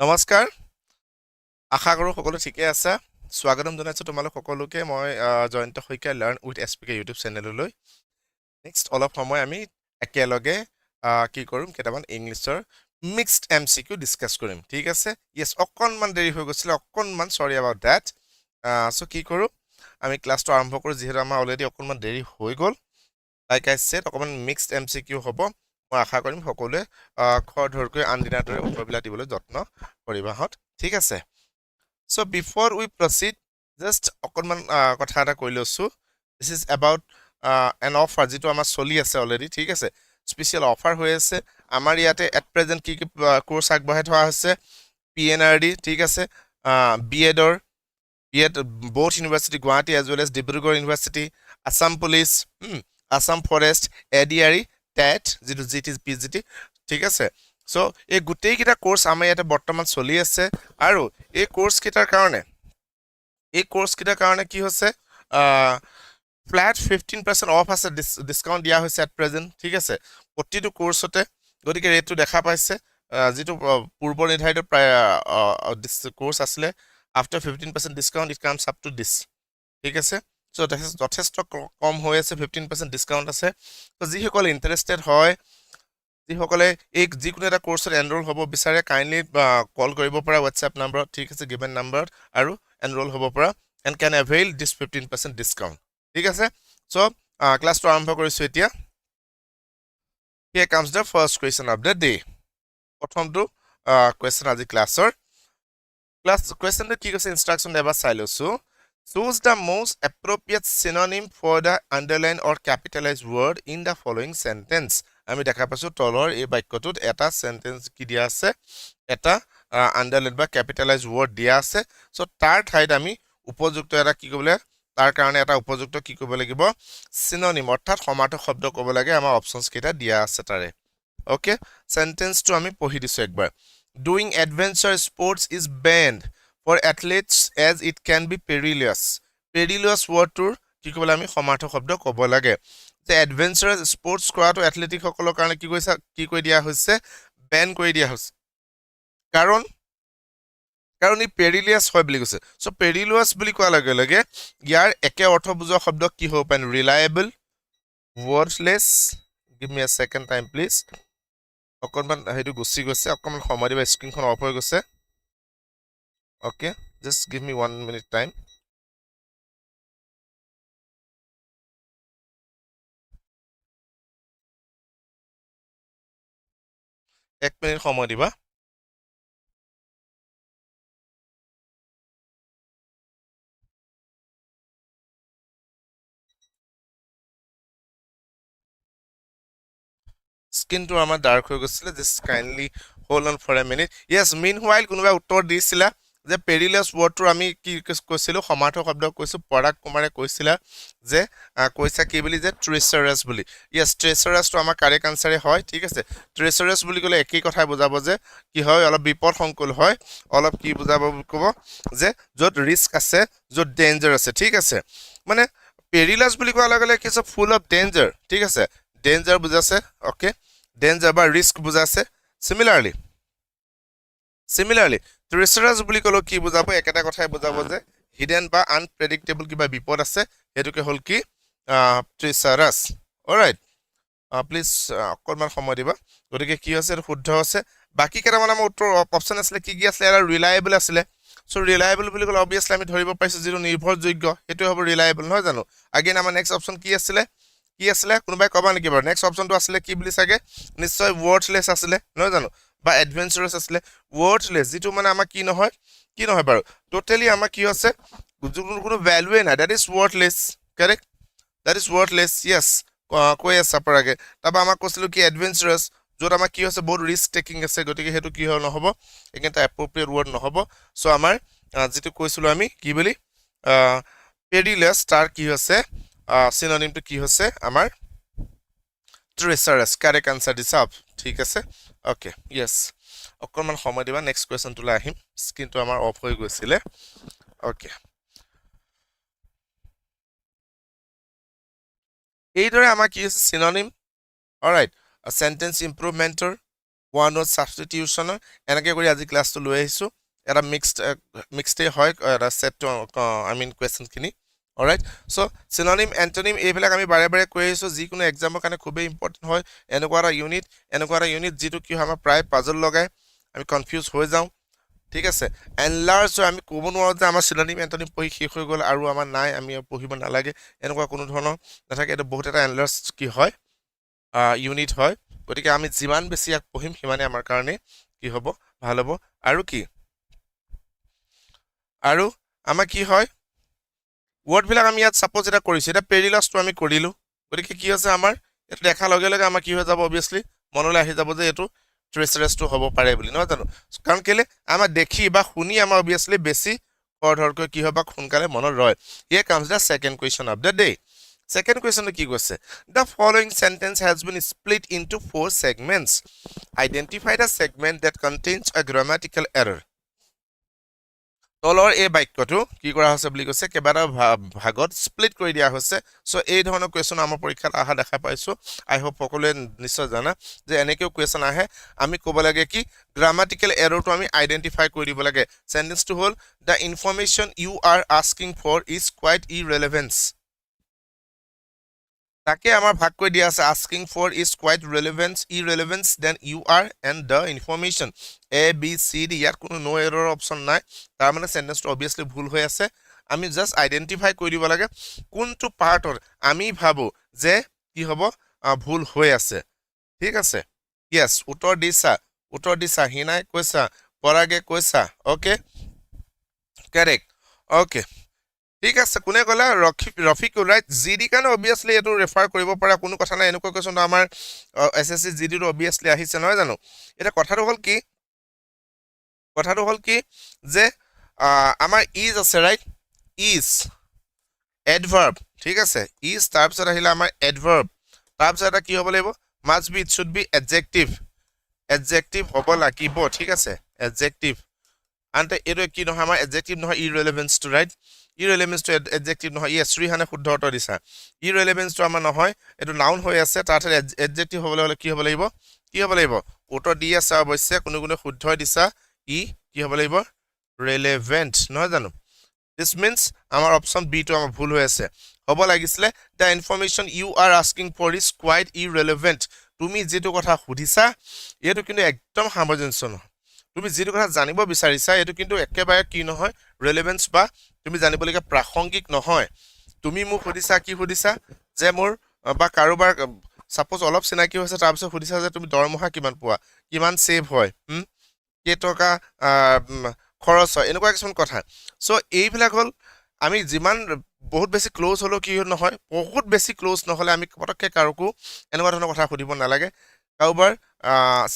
নমস্কাৰ আশা কৰো সকলো ঠিকে আছে স্বাগতম জনাইছো তোমালোক সকলোকে মই জয়ন্ত শইকীয়া লাৰ্ণ উইথ এছপিকে ইউটিউব চেনেললৈ নেক্সট অলপ সময় আমি একেলগে কি কৰিম কেইটামান ইংলিছৰ মিক্সড এমচিকিউ ডিসকাস কৰিম ঠিক আছে ইয়েস অকণমান দেৰি হৈ গৈছিল অকণমান সৰি এবাউট দ্যাট সো কি কৰো আমি ক্লাছটো আৰম্ভ কৰো যিহেতু আমাৰ অলৰেডি অকণমান দেৰি হৈ গ'ল লাইক আই সেড অকণমান মিক্সড এমচিকিউ হ'ব মই আশা কৰিম সকলোৱে খৰ ধৰকৈ আনদিনাৰ দৰে উত্তৰবিলাক দিবলৈ যত্ন কৰিবাহত ঠিক আছে So before we proceed, just অকণমান কথা এটা কৈ লৈছো this is about an offer যিটো আমাৰ চলি আছে অলৰেডি ঠিক আছে স্পেশাল অফাৰ হৈ আছে আমাৰ ইয়াতে at present কি কি কোৰ্স আগবঢ়াই থোৱা হৈছে PNRD ঠিক আছে BEdৰ BEd both university Guwahati as well as Dibrugarh University Assam Police Assam Forest ADRE TET যিটো PGT ঠিক আছে So এই গুটেই কিটা কোর্স আমাৰ ইয়াতে বৰ্তমান চলি আছে আৰু এই কোৰ্স কিটাৰ কাৰণে কি হৈছে ফ্ল্যাট 15% অফ আছে ডিসকাউন্ট দিয়া হৈছে এট প্ৰেজেন্ট ঠিক আছে প্ৰতিটো কোৰ্সতে গতিকে ৰেটটো দেখা পাইছে যেটো পূৰ্ব নিৰ্ধাৰিত কোর্স আছিল after 15% discount it comes up to this ঠিক আছে so যথেষ্ট কম হৈ আছে 15% ডিসকাউন্ট আছে তো যিসকল ইন্টারেস্টেড হয় যিসকলে এই যিকোনো এটা কোর্সত এনৰোল হ'ব বিচাৰে কাইন্ডলি কল কৰিব পৰা WhatsApp নম্বৰ ঠিক আছে গিভেন নম্বৰ আৰু এনৰোল হ'ব পৰা and can avail this 15% discount ঠিক আছে so ক্লাছটো আৰম্ভ কৰিছো এতিয়া here comes the first question of the day প্ৰথমটো question আজি ক্লাছৰ questionটো কি কৈছে ইনস্ট্ৰাকচন এবাৰ চাই লৈছো choose the most appropriate synonym for the underlined or capitalized word in the following sentence আমি দেখা পাছো তলৰ এই বাক্যটোত এটা সেন্টেন্স কি দিয়া আছে এটা আন্ডাৰলাইন বা ক্যাপিটালাইজ ওয়াৰ্ড দিয়া আছে সো তাৰ ঠাইত আমি উপযুক্ত এটা কি কবলে তাৰ কাৰণে এটা উপযুক্ত কি কৰিব লাগিব সিনোনিম অৰ্থাৎ সমাৰ্থক শব্দ ক'ব লাগে আমাৰ অপচনস কেইটা দিয়া আছে তাৰে ওকে সেন্টেন্সটো আমি পঢ়ি দিছো একবাৰ doing adventure sports is banned for athletes as it can be perilous wordটোৰ কি কবলে আমি সমাৰ্থক শব্দ ক'ব লাগে যে এডভেঞ্চাৰাস স্পোৰ্টস কৰাটো এথলেটিক সকলৰ কাৰণে কি কৈ দিয়া হৈছে বেন কৰি দিয়া হৈছে কাৰণ ই পেৰিলিয়াস হয় বুলি কৈছে সো পেৰিলিয়াস বুলি কোৱা লগে লগে ইয়াৰ একে অৰ্থ বুজোৱা শব্দ কি হ'ব পাৰে ৰিলায়েবল wordless give me a second time please অকণমান হেতু গুছি গৈছে অকণমান সময় দিবা স্ক্ৰিনখন অফ হৈ গৈছে okay just give me 1 minute time এক মিনিট সময় দিবা Skin to আমাৰ ডাৰ্ক হৈ গৈছিল just kindly hold on for a minute yes meanwhile কোনোবা উত্তৰ দিছিলা যে পেৰিলিয়াস ওয়াৰ্ডটো আমি কি কৈছিলো সমাৰ্থক শব্দ কৈছো পৰাগ কুমাৰে কৈছিলা যে কৈছা কি বুলি যে ট্ৰেচাৰাস বুলি yes ট্ৰেচাৰাস তো আমাৰ কাৰেক্ট আনসাৰে হয় ঠিক আছে ট্ৰেচাৰাস বুলি ক'লে একই কথা বুজাব যে কি হয় অলপ বিপদ সংকুল হয় অলপ কি বুজাব ক'ব যে যত ৰিস্ক আছে যত ডেঞ্জাৰ আছে ঠিক আছে মানে পেৰিলিয়াস বুলি কোৱা লগে লগে কি আছে ফুল অফ ডেঞ্জাৰ ঠিক আছে ডেঞ্জাৰ বুজাছে ওকে ডেঞ্জাৰ বা ৰিস্ক বুজাছে সিমিলাৰলি ট্ৰেচাৰাস বুলি ক'লে কি বুজাব একেটা কথাই বুজাব যে হিডেন বা আনপ্ৰেডিক্টেবল কিবা বিপদ আছে হেতুকে হল কি ট্ৰেচাৰাস অলৰাইট প্লিজ অকণমান সময় দিবা গতিকে কি আছে শুদ্ধ আছে বাকি কেইটামান আমাৰ উত্তৰ অপচন আছিল কি আছিল এটা ৰিলায়েবল আছিল সো ৰিলায়েবল বুলি ক'লে অবভিয়াছলি আমি ধৰিব পাইছো যেটো নিৰ্ভৰযোগ্য হেতু হ'ব ৰিলায়েবল নহয় জানো আগেন আমাৰ নেক্সট অপচন কি আছিল কোনোবাই কবা নেকি বাৰু নেক্সট অপচনটো আছিল কি বুলি সাগে নিশ্চয় wordless আছিল নহয় জানো বা এডভেঞ্চাৰাস আছিল wordless যেটো মানে আমাৰ কি নহয় বাৰু টোটালি আমাৰ কি আছে কোনো ভ্যালুৱে নাই that is wordless correct that is wordless yes কৈ আছে পৰাগে তবা আমাক কৈছিল কি এডভেঞ্চাৰাস যত আমাৰ কি আছে বহুত ৰিস্ক টেকিং আছে গতিকে হেতু কি হয় নহব একেটা এপ্ৰোপ্ৰিয়েট ওয়াৰ্ড নহব সো আমাৰ যেটো কৈছিল আমি কি বুলি পেৰিলিয়াস তাৰ কি হৈছে synonym to কি হৈছে আমাৰ ট্ৰেচাৰাস কাৰেক্ট আনসাৰ দিছা ঠিক আছে ওকে yes অকণমান সময় দিবা নেক্সট কোৱেশ্চন তুলা আহিম স্ক্ৰিনটো আমাৰ অফ হৈ গৈছিলে ওকে এইদৰে আমাৰ কি আছে synonym alright a sentence improvementor one word substitution এনেকৈ কৰি আজি ক্লাছটো লৈ আহিছোঁ এটা মিক্সড হয় এটা সেট আই মিন কোৱেশ্চনখিনি অলৰাইট সো সিনোনিম এন্টোনিম এইবিলাক আমি বাৰে বাৰে কৈ আহিছোঁ যিকোনো এক্সামৰ কাৰণে খুবেই ইম্পৰ্টেণ্ট হয় এনেকুৱা এটা ইউনিট যিটো কি হয় আমাৰ প্ৰায় পাজল লগাই আমি কনফিউজ হৈ যাওঁ ঠিক আছে এনলাৰ্জ আমি ক'ব নোৱাৰোঁ যে আমাৰ সিনোনিম এন্টোনিম পঢ়ি শেষ হৈ গ'ল আৰু আমাৰ নাই আমি পঢ়িব নালাগে এনেকুৱা কোনো ধৰণৰ নাথাকে এইটো বহুত এটা এনলাৰ্জ কি হয় ইউনিট হয় গতিকে আমি যিমান বেছি ইয়াক পঢ়িম সিমানে আমাৰ কাৰণে কি হ'ব ভাল হ'ব আৰু কি আৰু আমাৰ কি হয় ৱৰ্ডবিলাক আমি ইয়াত সাপোজ এটা কৰিছোঁ এটা পেৰিলাছটো আমি কৰিলোঁ গতিকে কি হৈছে আমাৰ এটা দেখাৰ লগে লগে আমাৰ কি হৈ যাব অবভিয়াছলি মনলৈ আহি যাব যে এইটো ট্ৰেচাৰেছটো হ'ব পাৰে বুলি নহয় জানো কাৰণ কেলে আমাৰ দেখি বা শুনি আমাৰ অবভিয়াছলি বেছি খৰধৰকৈ কি হয় বা সোনকালে মনত ৰয় here comes the second question of the day second question কি কৈছে the following sentence has been split into 4 segments identify the segment that contains a grammatical error তলৰ এই বাক্যটো কি কৰা হৈছে বুলি কৈছে কেইবাটা ভাগত স্প্লিট কৰি দিয়া হৈছে সো এই ধৰণৰ কোৱেশ্চন আমাৰ পৰীক্ষাত আহা দেখা পাইছো আই হোপ সকলোৱে নিশ্চয় জানা যে এনেকৈ কোৱেশ্চন আহে আমি ক'ব লাগে কি গ্ৰামাটিকেল এৰৰটো আমি আইডেন্টিফাই কৰি দিব লাগে সেন্টেন্সটো হ'ল the information you are asking for is quite irrelevant তাকে আমাৰ ভাগ কৰি দিয়া আছে asking for is quite irrelevant then you are and the information a b c d ইয়াত কোনো নো এৰৰ অপচন নাই তাৰ মানে সেন্টেন্সটো অবভিয়াছলি ভুল হৈ আছে আমি জাস্ট আইডেন্টিফাই কৰি দিব লাগে কোনটো পাৰ্টৰ আমি ভাবো যে কি হ'ব ভুল হৈ আছে ঠিক আছে yes উত্তৰ দিছা হিনাই কৈছা পৰাগে কৈছা ওকে কাৰেক্ট ওকে ঠিক আছে কোনে ক'লা ৰফিকুল ৰাইট জিডি কাৰণে অবভিয়াছলি এটো ৰেফাৰ কৰিব পৰা কোনো কথা নাই এনেকুৱা কোৱেশ্চন আমাৰ এসএসসি জিডিটো অবভিয়াছলি আহিছে নহয় জানো এটা কথাটো হ'ল কি যে আমাৰ ইজ আছে ৰাইট ইজ এডভাৰ্ব ঠিক আছে ইজ তাৰ পিছত আহিলে আমাৰ এডভাৰ্ব তাৰ পিছত এটা কি হ'ব লাগিব must B it should be adjective হ'ব লাগিব ঠিক আছে এডজেক্টিভ আনতে এটো কি নহয় আমাৰ এডজেক্টিভ নহয় ইৰৰিলেভেন্স টু ৰাইট ইৰৰিলেভেন্স টু এডজেক্টিভ নহয় ইয়েস শ্ৰীহানে শুদ্ধ উত্তৰ দিছা ইৰৰিলেভেন্স টু আমাৰ নহয় এটো নাউন হৈ আছে তাতে এডজেক্টিভ হ'বলৈ হলে কি হ'ব লাগিব উত্তৰ দি আছে অৱশ্যে কোনো শুদ্ধ দিছা ই কি হ'ব লাগিব ৰিলেভেন্ট নহয় জানো দিস মিন্স আমাৰ অপচন বি টো আমাৰ ভুল হৈ আছে হ'ব লাগিছিলে the information you are asking for is quite irrelevant তুমি যেটো কথা সুধিছা এটো কিন্তু একদম সামঞ্জস্য নহয় তুমি যেটো কথা জানিব বিচাৰিছা এটো কিন্তু একেবাৰে কি নহয় ৰিলেভেন্স বা তুমি জানিবলগীয়া প্ৰাসংগিক নহয় তুমি মোক সুধিছা যে মোৰ বা কাৰোবাৰ সাপোজ অলপ চিনাকি হৈছে তাৰ পিছত সুধিছা যে তুমি দৰমহা কিমান পোৱা কিমান সেভ হয় কেটকা খৰচ হয় এনেকুৱা কিছুমান কথা সো এইবিলাক হ'ল আমি যিমান বহুত বেছি ক্লোজ হলো কি নহয় বহুত বেছি ক্লোজ নহলে আমি পটককে কাৰকো এনেকুৱা ধৰণৰ কথা সুধিব নালাগে কাৰোবাৰ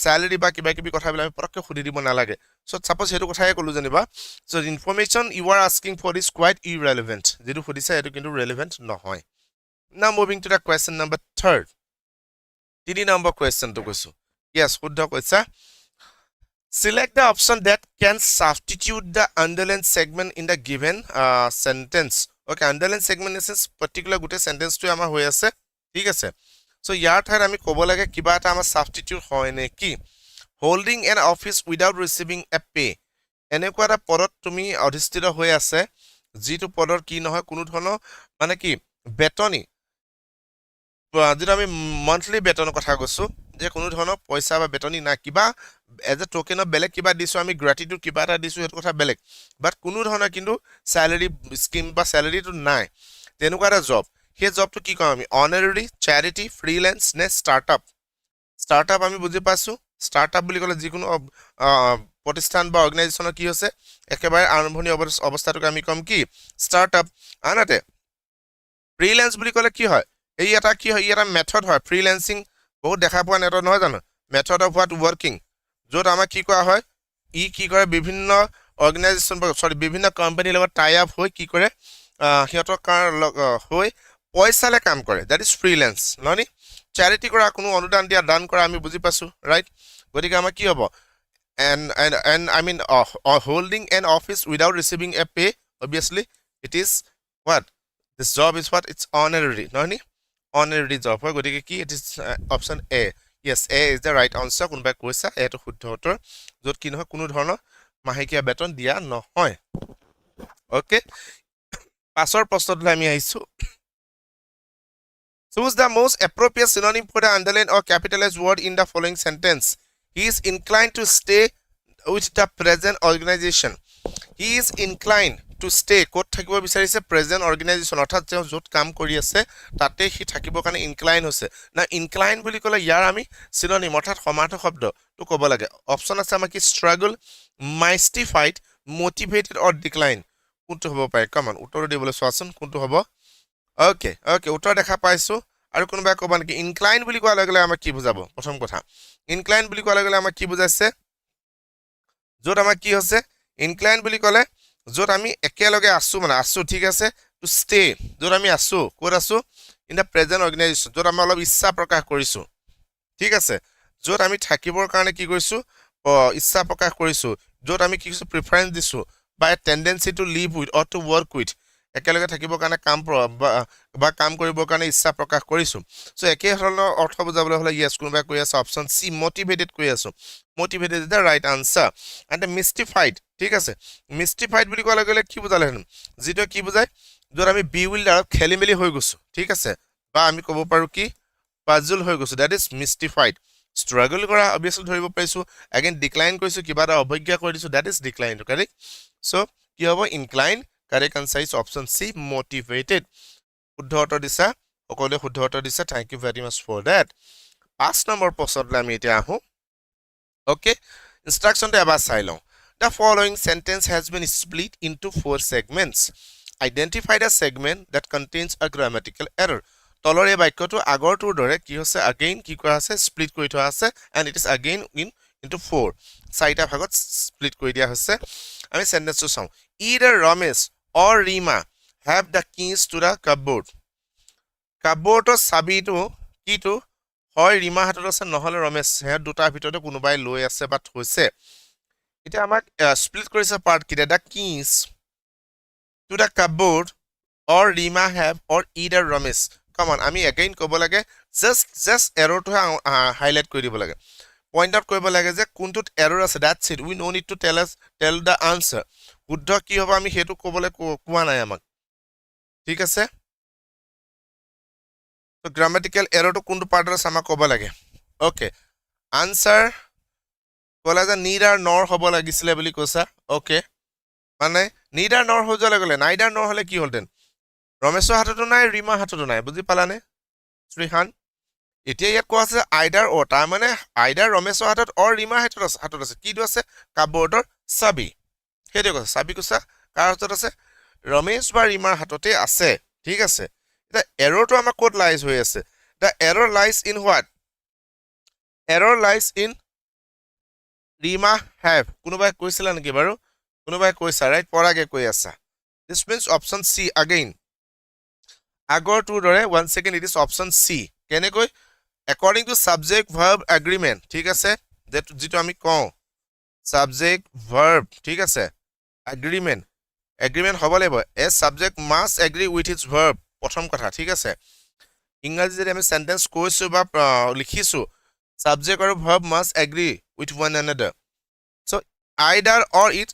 স্যালাৰি বা কিবা কিবি কথাবিলাক আমি পটককে সুধি দিব নালাগে সো সাপোজ হেতু কথাই কলো জানিবা so information you are asking for is quite irrelevant যেটো সুধিছা এটো কিন্তু ৰিলেভেন্ট নহয় now moving to the question number 3 তিনি নম্বৰ কোৱেশ্চনটো কৈছো ইয়েস শুদ্ধ কৈছা select the option that can substitute the underlined segment in the given sentence okay underlined segment is particular gute sentence to amar hoy ase thik ase so yar thar ami kobo lage kiba eta amar substitute hoy ne ki holding an office without receiving a pay enekwa eta podot tumi adhistita hoy ase jitu podor ki nohoy kunu dhono mane ki betoni যেটা আমি monthly বেতনৰ কথা কৈছো যে কোনো ধৰণৰ পইচা বা বেতনি না কিবা এজ এ টোকেন অফ বেলেগ কিবা দিছো আমি গ্ৰেটিটিউড কিবা এটা দিছো হেতু কথা বেলেগ বাট কোনো ধৰণৰ কিন্তু স্যালাৰি স্কিম বা স্যালাৰিটো নাই তেনেকুৱা এটা জব হে জবটো কি কম আমি অনাৰাৰি চ্যাৰিটি ফ্ৰিল্যান্স নে স্টাৰ্টআপ আমি বুজি পাইছো স্টাৰ্টআপ বুলি ক'লে যিকোনো প্ৰতিষ্ঠান বা অৰ্গানাইজেচনৰ কি হৈছে একেবাৰে আৰম্ভণি অৱস্থাটোক আমি কম কি স্টাৰ্টআপ আনতে ফ্ৰিল্যান্স বুলি ক'লে কি হয় এই এটা কি হয় এটা মেথড হয় ফ্ৰিল্যান্সিং বহুত দেখা পোৱা নেট নহয় জানো মেথড অফ হোৱাট ওয়াৰ্কিং যত আমাৰ কি কোৱা হয় ই কি কৰে বিভিন্ন অৰ্গানাইজেচন বিভিন্ন কোম্পানীৰ লগত টাই আপ হৈ কি কৰে হিয়তৰ হৈ পইচালে কাম কৰে দ্যাট ইজ ফ্ৰিল্যান্স ননি চ্যাৰিটি কৰা কোনো অনুদান দিয়া দান কৰা আমি বুজি পাছো ৰাইট গতিকে আমাৰ কি হ'ব and I mean holding an office without receiving a pay obviously it is what this job is what it's honorary noni honorary job হয় গতিকে কি it is option A yes A is the right answer কোনবাই কৈছা এটো শুদ্ধ উত্তৰ যত কি নহয় কোনো ধৰণৰ মাহেকীয়া বেতন দিয়া নহয় ওকে পাছৰ প্ৰশ্নটোলৈ আমি আহিছো choose the most appropriate synonym for the underlined or capitalized word in the following sentence he is inclined to stay with the present organization he is inclined to stay কোত থাকিব বিচাৰিছে প্ৰেজেন্ট অৰ্গেনাইজেচন অৰ্থাৎ যে যত কাম কৰি আছে তাতে হি থাকিব কাৰণে ইনক্লাইন হৈছে না ইনক্লাইন বুলি কলে ইয়াৰ আমি সিনোনিম অৰ্থাৎ সমাৰ্থক শব্দ তো ক'ব লাগে অপচন আছে আমাৰ কি স্ট্ৰাগল মাইষ্টিফাইড মোটিভেটেড অৰ ডিক্লাইন কোনটো হ'ব পাৰে কমন উত্তৰ দিবলৈ চোৱাচোন কোনটো হ'ব ওকে ওকে উত্তৰ দেখা পাইছো আৰু কোনোবাই ক'ব নেকি ইনক্লাইন বুলি কোৱা লগে আমাৰ কি বুজাব প্ৰথম কথা ইনক্লাইন বুলি কোৱা লগে আমাৰ কি বুজাইছে যত আমাৰ কি হৈছে ইনক্লাইন বুলি কলে যত আমি একেলগে আছো মানে আছো ঠিক আছে টু ষ্টে যত আমি আছো ক'ত আছো ইন দা প্ৰেজেন্ট অৰ্গেনাইজেচন যত আমি অলপ ইচ্ছা প্ৰকাশ কৰিছো ঠিক আছে যত আমি থাকিবৰ কাৰণে কি কৰিছো ইচ্ছা প্ৰকাশ কৰিছো যত আমি কি কৰিছো প্ৰিফাৰেন্স দিছো বা tendency to live with or to work with একেলগে থাকিবৰ কাৰণে কাম বা কাম কৰিবৰ কাৰণে ইচ্ছা প্ৰকাশ কৰিছো সো একে ধৰণৰ অৰ্থ বুজাবলৈ হলে ইয়েস কোনোবাই কৈ আছে অপচন সি মোটিভেটেড কৈ আছো motivated is the right answer and mystified ঠিক আছে মিষ্টিফাইড বুলি কোৱা লগে কি বুজালে হেন যেটো কি বুজায় যত আমি বি উইল আৰু খেলিমেলি হৈ গৈছো ঠিক আছে বা আমি ক'ব পাৰো কি পাজল হৈ গৈছো দ্যাট ইজ মিষ্টিফাইড স্ট্ৰাগল কৰা অবভিয়াসলি ধৰিব পাইছো এগেইন ডিক্লাইন কৰিছো কিবা এটা অৱজ্ঞা কৰি দিছো that is decline correct so কি হ'ব incline correct answer is option C motivated শুদ্ধ উত্তৰ দিছা সকলোৱে শুদ্ধ উত্তৰ দিছা thank you very much for that 5 number প্ৰশ্নলৈ আমি এতিয়া আহো ওকে ইনষ্ট্ৰাকচনটো এবাৰ চাই লওঁ the following sentence has been split into 4 segments identify the segment that contains a grammatical error তলৰ এই বাক্যটো আগৰটোৰ দৰে কি হৈছে again কি কৰা আছে স্প্লিট কৰি থোৱা আছে and it is again into 4 চাৰিটা ভাগত স্প্লিট কৰি দিয়া হৈছে আমি সেন্টেন্সটো চাওঁ either Ramesh or Rima have the keys to the cupboard cupboardৰ চাবিটো কিটো হয় ৰীমা হাতত আছে নহলে ৰমেশ হে দুটা ভিতৰতে কোনোবাই লৈ আছে বা থৈছে এটা আমাক স্প্লিট কৰিছে পাৰ্ট কিটা the keys to the cupboard or Rima have or either Ramesh come on আমি again ক'ব লাগে just error টো হাইলাইট কৰি দিব লাগে পইণ্ট আউট কৰিব লাগে যে কোনটোত এৰৰ আছে that's it we no need to tell the answer শুদ্ধ কি হ'ব আমি হেতু ক'বলৈ কোৱা নাই আমাক ঠিক আছে তো গ্ৰামাটিক্যাল এৰৰটো কোনটো পাৰ্টৰ আছে আমাক ক'ব লাগে ওকে আনসাৰ ক'লা যে নিডাৰ নৰ হ'ব লাগিছিলে বুলি কৈছা ওকে মানে নিডাৰ নৰ হৈ যোৱা লাগিলে নাইডাৰ নৰ হলে কি হ'লতেন ৰমেশৰ হাততো নাই ৰীমা হাততো নাই বুজি পালানে শ্ৰীহান এতিয়া ইয়াত কোৱা আছে আইডাৰ অ তাৰ মানে আইডাৰ ৰমেশৰ হাতত অৰ ৰীমা হাতত আছে কিটো আছে কাবৰ্ডৰ চাবি হেটো কৈছে চাবি কৈছা কাৰ হাতত আছে ৰমেশ বা ৰীমাৰ হাততে আছে ঠিক আছে এটা এৰৰটো আমাৰ কোড লাইজ হৈ আছে the error lies in what error lies in Rima have কোনোবাই কৈছিল নেকি বাৰু কোনোবাই কৈছা ৰাইট পৰাগে কৈ আছা this means option C again আগৰটোৰ দৰে 1 second it is option C কেনেকৈ according to subject verb agreement ঠিক আছে যেটো আমি কওঁ subject verb ঠিক আছে agreement হ'ব লাগিব a subject must agree with its verb প্ৰথম কথা ঠিক আছে ইংৰাজী যদি আমি সেন্টেন্স কৈছো বা লিখিছো subject আৰু verb must agree with one another so either or it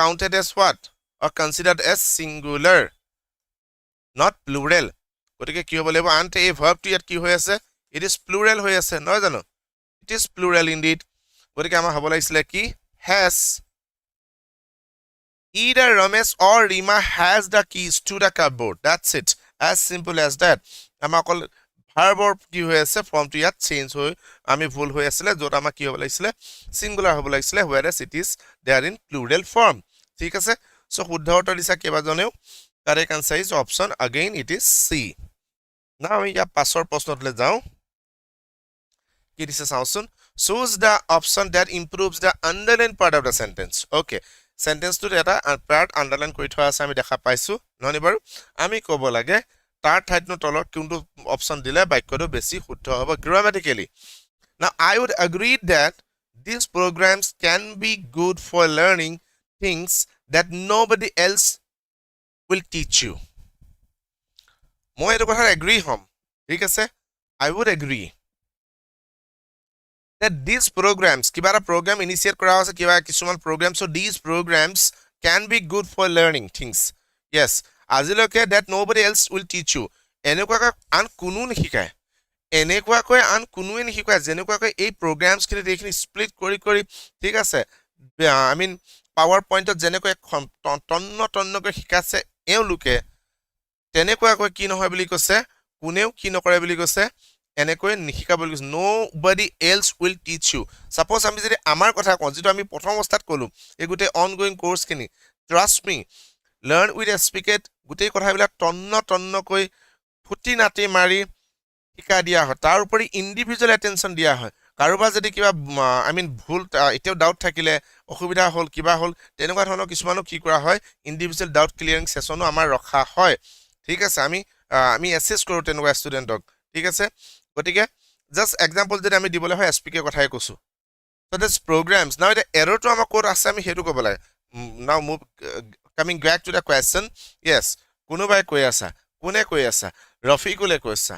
counted as what or considered as singular not plural গতিকে কি হ'ব লাগিব আনতে এই ভাৰ্বটো ইয়াত কি হৈ আছে ইট ইজ প্লুৰেল হৈ আছে নহয় জানো ইট ইজ প্লুৰেল ইনডিড গতিকে আমাৰ হ'ব লাগিছিলে কি has either Ramesh or Rima has the keys to the cupboard that's it as simple as that আমাৰ অকল ভাৰ্বৰ কি হৈ আছে ফৰ্মটো ইয়াত চেঞ্জ হৈ আমি ভুল হৈ আছিল যত আমাৰ কি হ'ব লাগিছিলে সিঙ্গুলাৰ হ'ব লাগিছিলে whereas it is there in plural form ঠিক আছে সো শুদ্ধ উত্তৰ দিছা কেবাজনেও correct answer is option again it is C now we have পাছৰ প্ৰশ্নলৈ যাও কি দিছে চাওচোন choose the option that improves the underlined part of the sentence okay sentence to এটা part underline কৰি থোৱা আছে আমি দেখা পাইছো নহনি বাৰু আমি ক'ব লাগে তাৰ ঠাইত তলৰ কোনটো অপচন দিলে বাক্যটো বেছি শুদ্ধ হ'ব grammatically now I would agree that these programs can be good for learning things that nobody else will teach you মই এটো কথা এগ্ৰি হম ঠিক আছে I would agree that these programs kiba eta program initiate kora hoise kiba kisuman programs, so these programs can be good for learning things. Yes, ajiloke that nobody else will teach you enekwa an kunu nihikaye এনেকুৱাকৈ আন কোনোৱে নিশিকায় যেনেকুৱাকৈ এই প্ৰগ্ৰামছ খিনি দেখিনি split কৰি কৰি ঠিক আছে আই মিন পাৱাৰ পইণ্টত যেনেকৈ তন্নকৈ শিকাছে এওঁলোকে তেনেকুৱাকৈ কি নহয় বুলি কৈছে কোনেও কি নকৰে বুলি কৈছে এনেকৈ নিশিকা বুলি কৈছে nobody else will teach you. Suppose আমি যদি আমাৰ কথা কওঁ যেটো আমি প্ৰথম অৱস্থাত কলো এই গুটে অনগোইং কোৰ্স খিনি ট্ৰাষ্ট মি লাৰ্ন উইথ এস্পিকেট গুটে কথাবিলাক তন্নকৈ ফুটি নাটি মাৰি শিকা দিয়া হয় তাৰ উপৰি ইন্ডিভিজুৱেল এটেনশন দিয়া হয় কাৰোবাৰ যদি কিবা আই মিন ভুল এতিয়াও ডাউট থাকিলে অসুবিধা হল কিবা হল তেনেকুৱা ধৰণৰ কিছুমানো কি কৰা হয় ইন্ডিভিজুৱেল ডাউট ক্লিয়াৰিং সেশনো আমাৰ ৰখা হয় ঠিক আছে আমি এসেস কৰো তেনেকুৱা ষ্টুডেন্টক ঠিক আছে গতিকে জাস্ট এক্সাম্পল যদি আমি দিবলৈ হয় এসপিকে কথাই কৈছো so this programs now the error to আমাৰ কোড আছে আমি হেতু ক'ব লাগে now move coming back to the question yes কোনোবাই কৈ আছা কোনে কৈ আছা ৰফিকুলে কৈছা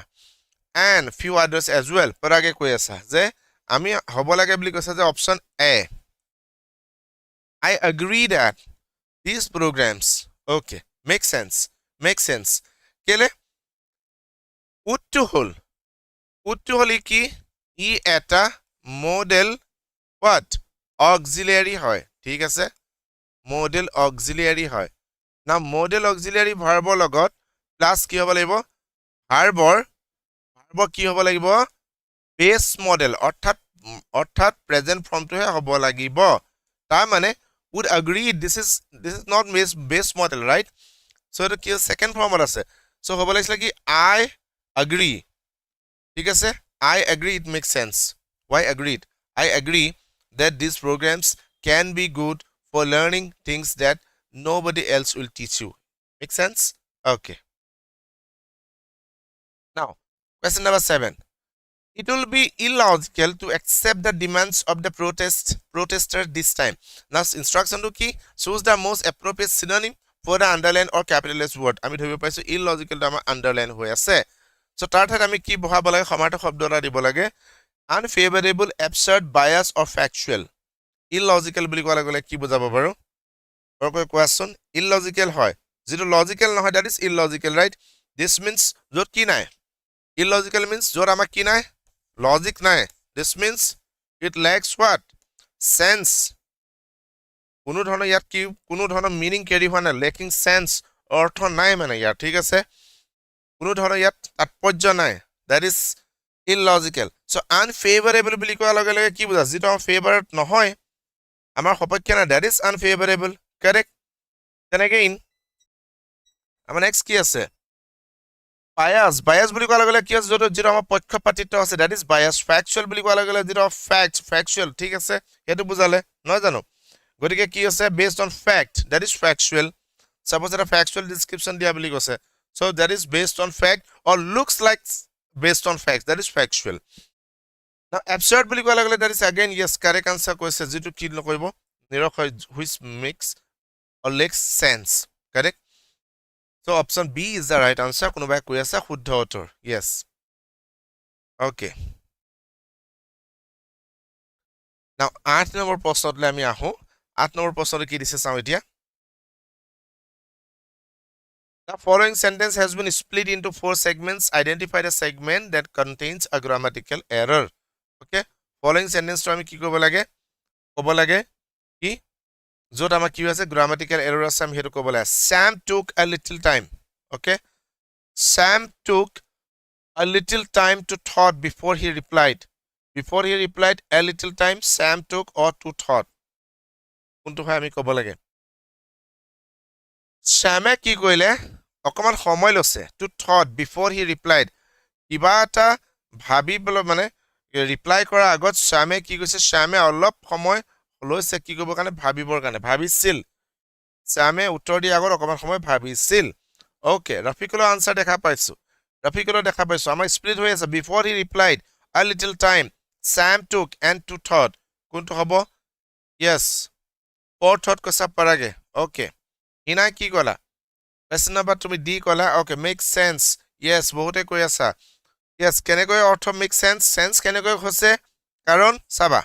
and few others as well parage কৈ আছা যে আমি হ'ব লাগে বুলি কৈছা যে option A I agree that these programs okay make sense কেলে উত্তু হল কি ই এটা modal what auxiliary হয় ঠিক আছে modal auxiliary হয় না modal auxiliary ভাৰ্বৰ লগত প্লাস কি হ'ব লাগিব ভাৰ্বৰ কি হ'ব লাগিব বেস মডেল অৰ্থাৎ প্ৰেজেন্ট ফৰ্মটোহে হ'ব লাগিব তাৰ মানে would agree this is not base model right so এটা কি সেকেন্ড ফৰ্মত আছে so হ'ব লাগিছিল কি I agree ঠিক আছে I agree it makes sense why agreed I agree that these programs can be good for learning things that nobody else will teach you make sense okay now question number 7 it will be illogical to accept the demands of the protester this time now instruction to key choose the most appropriate synonym for the underline or capitalist word আমি ধৰিব পাইছো illogical to আমাৰ underline হৈ আছে so তাৰ ঠাইত আমি কি বহাব লাগে সমাৰ্থ শব্দ এটা দিব লাগে unfavorable absurd bias or factual illogical বুলি কোৱা গলে কি বুজাব বাৰু or কৈ কোৱাচোন illogical হয় যেটো logical নহয় that is illogical right this means যত কি নাই illogical means jor ama ki nai logic nai this means it lacks what sense কোনো ধৰণৰ ইয়াত কি কোনো ধৰণৰ মিনিং কেৰি হোৱা নাই lacking sense অৰ্থ নাই মানে ইয়াত ঠিক আছে কোনো ধৰণৰ ইয়াত তাৎপৰ্য নাই that is illogical so unfavorable বুলি কোৱা লগে লগে কি বুজা যেটো ফেভাৰত নহয় আমাৰ সপক্ষে না that is unfavorable correct then again আমাৰ next কি আছে bias বুলি কোৱা লগে লগে কি আছে যেটো আমাৰ পক্ষপাতিত্ব আছে that is bias factual বুলি কোৱা লগে লগে যেটো factual ঠিক আছে হেতু বুজালে নহয় জানো গতিকে কি আছে based on fact that is factual suppose এটা factual description দিয়া বুলি কৈছে so that is based on fact or looks like based on facts that is factual now absurd বুলি কোৱা লগে লগে that is again yes correct answer কৈছে যেটো কি নকৰিব নিৰক্ষয় which makes or lacks sense correct so option B is the right answer কোনোবাই কৈ আছে শুদ্ধ উত্তৰ yes okay now 8 নম্বৰ প্ৰশ্নলৈ আমি আহো 8 নম্বৰ প্ৰশ্নটো কি দিছে চাও এতিয়া the following sentence has been split into 4 segments identify the segment that contains a grammatical error okay following sentence to আমি কি কৰিব লাগে কি যত আমাৰ কি আছে grammatical error আছে আমি হেতু ক'ব লাগে Sam took a little time okay Sam took a little time to thought before he replied a little time Sam took or to thought কোনটো হয় আমি ক'ব লাগে Sam কি কইলে অকমান সময় লৈছে to thought before he replied কিবা এটা ভাবিবল মানে ৰিপ্লাই কৰাৰ আগত Sam কি কৈছে Sam অলপ সময় লৈছে কি কৰিব কাৰণে ভাবিবৰ কাৰণে ভাবিছিল Sam উত্তৰ দি আগত অকমান সময় ভাবিছিল ওকে ৰফিকুলৰ আনসাৰ দেখা পাইছো আমাৰ স্প্লিট হৈ আছে before he replied a little time Sam took and to thought কোনটো হ'ব yes or thought কৈছা পাৰাগে ওকে হিনা কি কলা question number তুমি D কলা ওকে make sense yes বহুতে কৈ আছা yes কেনেকৈ অৰ্থ make sense কেনেকৈ হৈছে কাৰণ চাবা